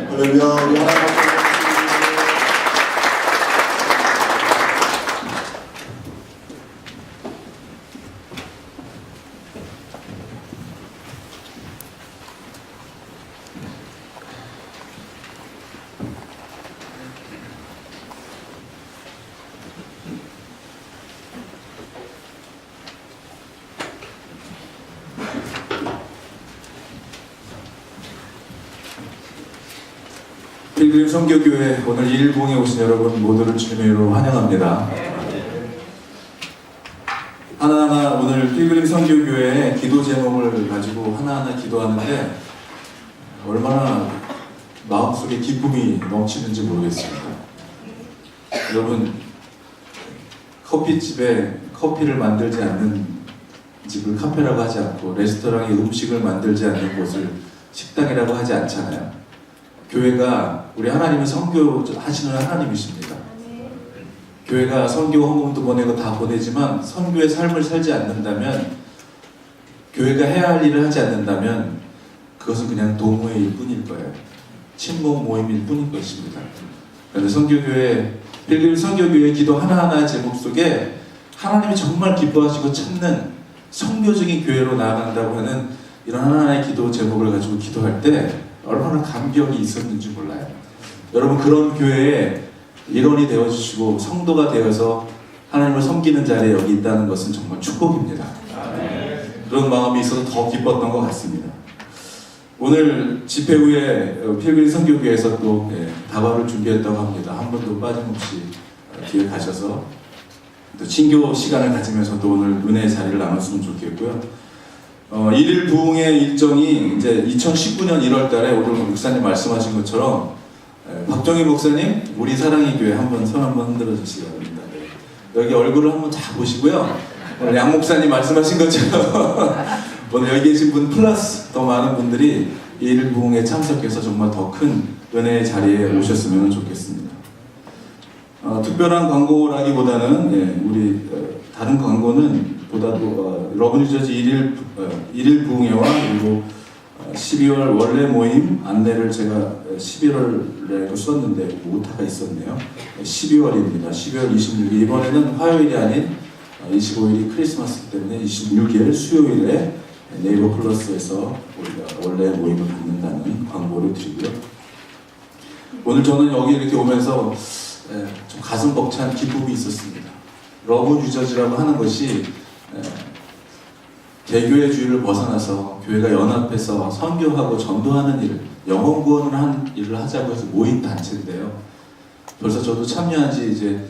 할렐루야. 우리 하나님 필그림 성교교회 오늘 1일부흥에 오신 여러분 모두를 주님의 이름으로 환영합니다. 하나하나 오늘 필그림 성교교회의 기도 제목을 가지고 하나하나 기도하는데 얼마나 마음속에 기쁨이 넘치는지 모르겠습니다. 여러분, 커피집에 커피를 만들지 않는 집을 카페라고 하지 않고 레스토랑에 음식을 만들지 않는 곳을 식당이라고 하지 않잖아요. 교회가 우리 하나님은 선교하시는 하나님이십니다. 교회가 선교 헌금도 보내고 다 보내지만 선교의 삶을 살지 않는다면, 교회가 해야 할 일을 하지 않는다면 그것은 그냥 동호회일 뿐일 거예요. 친목 모임일 뿐일 것입니다. 그런데 선교교회, 필그림 선교교회 기도 하나하나의 제목 속에 하나님이 정말 기뻐하시고 찾는 선교적인 교회로 나아간다고 하는 이런 하나하나의 기도 제목을 가지고 기도할 때 얼마나 감격이 있었는지 몰라요. 여러분, 그런 교회에 일원이 되어주시고 성도가 되어서 하나님을 섬기는 자리에 여기 있다는 것은 정말 축복입니다. 그런 마음이 있어서 더 기뻤던 것 같습니다. 오늘 집회 후에 필그림 선교교회에서 또 다발을 준비했다고 합니다. 한 번도 빠짐없이 뒤에 가셔서 또 친교 시간을 가지면서 또 오늘 은혜의 자리를 나눴으면 좋겠고요. 1일 부흥의 일정이 이제 2019년 1월 달에 오늘 목사님 말씀하신 것처럼 박정희 목사님, 우리 사랑의 교회 한번 손 한번 흔들어 주시기 바랍니다. 여기 얼굴을 한번 다 보시고요. 오늘 양 목사님 말씀하신 것처럼 오늘 여기 계신 분 플러스 더 많은 분들이 1일 부흥에 참석해서 정말 더 큰 은혜의 자리에 오셨으면 좋겠습니다. 특별한 광고라기보다는 우리 다른 광고는 보다도 러브뉴저지 1일 부흥회와 그리고 12월 원래 모임 안내를 제가 11월에 썼는데 오타가 있었네요. 12월입니다. 12월 26일. 이번에는 화요일이 아닌 25일이 크리스마스 때문에 26일 수요일에 네이버 플러스에서 우리가 원래 모임을 갖는다는 광고를 드리고요. 오늘 저는 여기 이렇게 오면서 좀 가슴 벅찬 기쁨이 있었습니다. 러브뉴저지라고 하는 것이 개교의 주의를 벗어나서 교회가 연합해서 선교하고 전도하는 일, 영혼 구원을 하는 일을 하자고 해서 모인 단체인데요. 벌써 저도 참여한 지 이제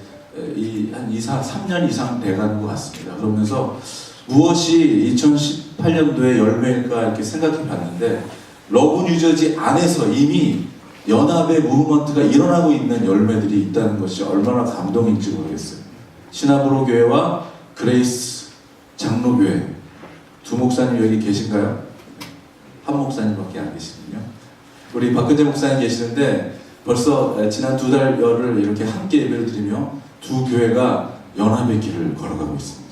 한 3년 이상 돼가는 것 같습니다. 그러면서 무엇이 2018년도의 열매일까 이렇게 생각해 봤는데 러브 뉴저지 안에서 이미 연합의 무브먼트가 일어나고 있는 열매들이 있다는 것이 얼마나 감동인지 모르겠어요. 시나브로 교회와 그레이스 장로교회 두 목사님 여기 계신가요? 한 목사님밖에 안 계시군요. 우리 박근재 목사님 계시는데 벌써 지난 2달여를 이렇게 함께 예배를 드리며 두 교회가 연합의 길을 걸어가고 있습니다.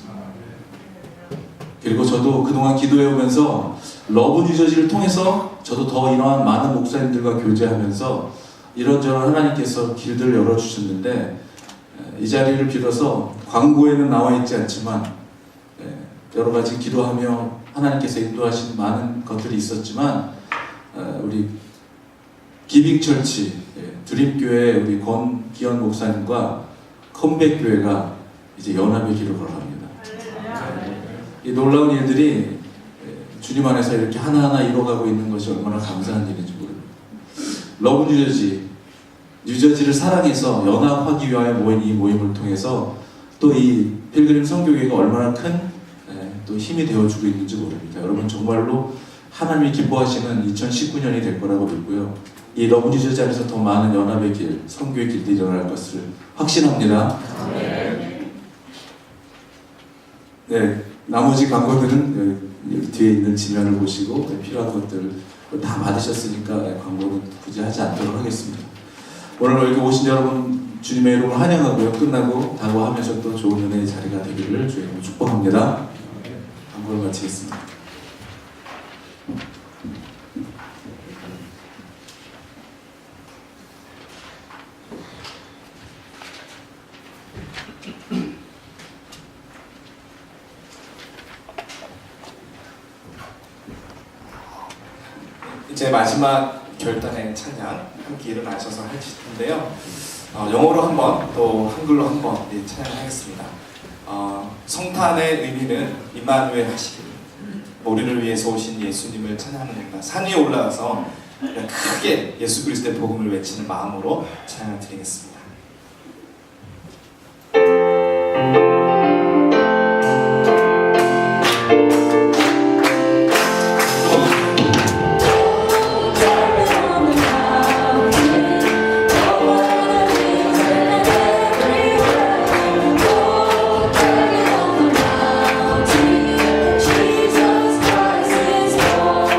그리고 저도 그동안 기도해 오면서 러브 뉴저지를 통해서 저도 더 이러한 많은 목사님들과 교제하면서 이런저런 하나님께서 길들을 열어주셨는데 이 자리를 빌어서 광고에는 나와 있지 않지만 여러 가지 기도하며 하나님께서 인도하신 많은 것들이 있었지만 우리 기빙철치 드림교회 우리 권기현 목사님과 컴백교회가 이제 연합의 길을 걸어갑니다. 이 놀라운 일들이 주님 안에서 이렇게 하나하나 이루어가고 있는 것이 얼마나 감사한 일인지 모릅니다. 러브 뉴저지를 사랑해서 연합하기 위하여 모인 이 모임을 통해서 또 이 필그림 선교회가 얼마나 큰 또 힘이 되어주고 있는지 모릅니다. 여러분 정말로 하나님이 기뻐하시는 2019년이 될 거라고 믿고요. 이 러브 뉴저지 안에서 더 많은 연합의 길, 선교의 길들이 일어날 것을 확신합니다. 네, 나머지 광고들은 여기 뒤에 있는 지면을 보시고 필요한 것들 다 받으셨으니까 광고는 굳이 하지 않도록 하겠습니다. 오늘 여기 오신 여러분 주님의 이름을 환영하고요. 끝나고 다가가면서 또 좋은 은혜의 자리가 되기를 주님으로 축복합니다. 광고를 마치겠습니다. 이제 마지막 결단의 찬양 함께 일어나셔서 하실 텐데요. 영어로 한번 또 한글로 한번 찬양하겠습니다. 성탄의 의미는 임마누엘 하시길, 우리를 위해서 오신 예수님을 찬양하는 겁니다. 산 위에 올라가서 크게 예수 그리스도의 복음을 외치는 마음으로 찬양을 드리겠습니다. Jesus Christ is Lord.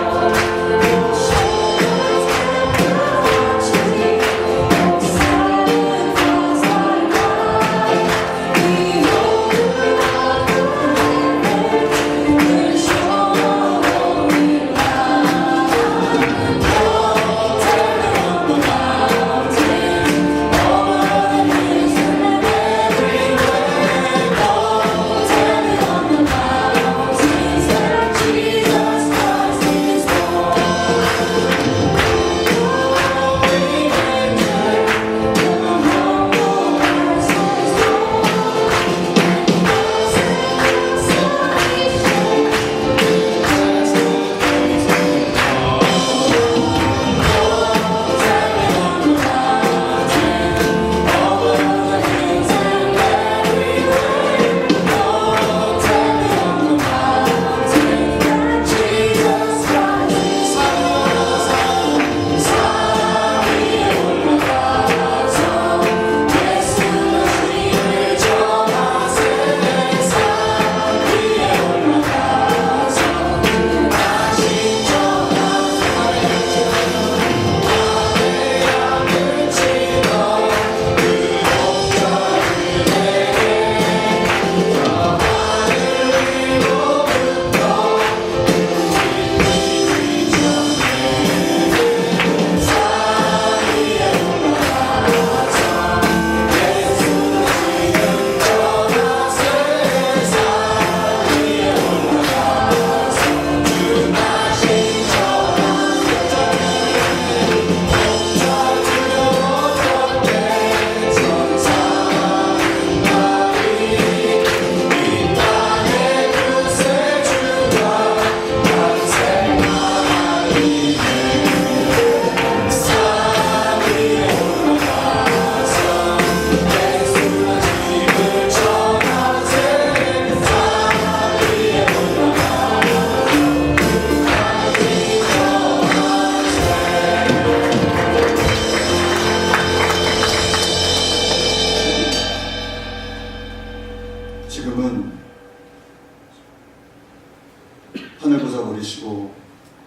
되시고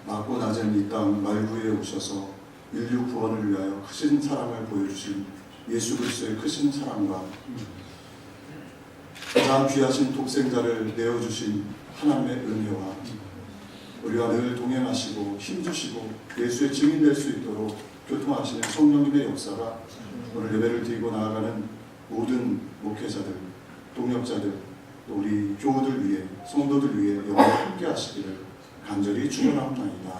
낮고 낮은 이 땅 말구에 오셔서 인류 구원을 위하여 크신 사랑을 보여주신 예수 그리스도의 크신 사랑과 가장 귀하신 독생자를 내어주신 하나님의 은혜와 우리와 늘 동행하시고 힘주시고 예수의 증인 될 수 있도록 교통하시는 성령님의 역사가 오늘 예배를 드리고 나아가는 모든 목회자들, 동역자들, 또 우리 교우들 위해, 성도들 위해 영원히 함께 하시기를 간절히 축원합니다.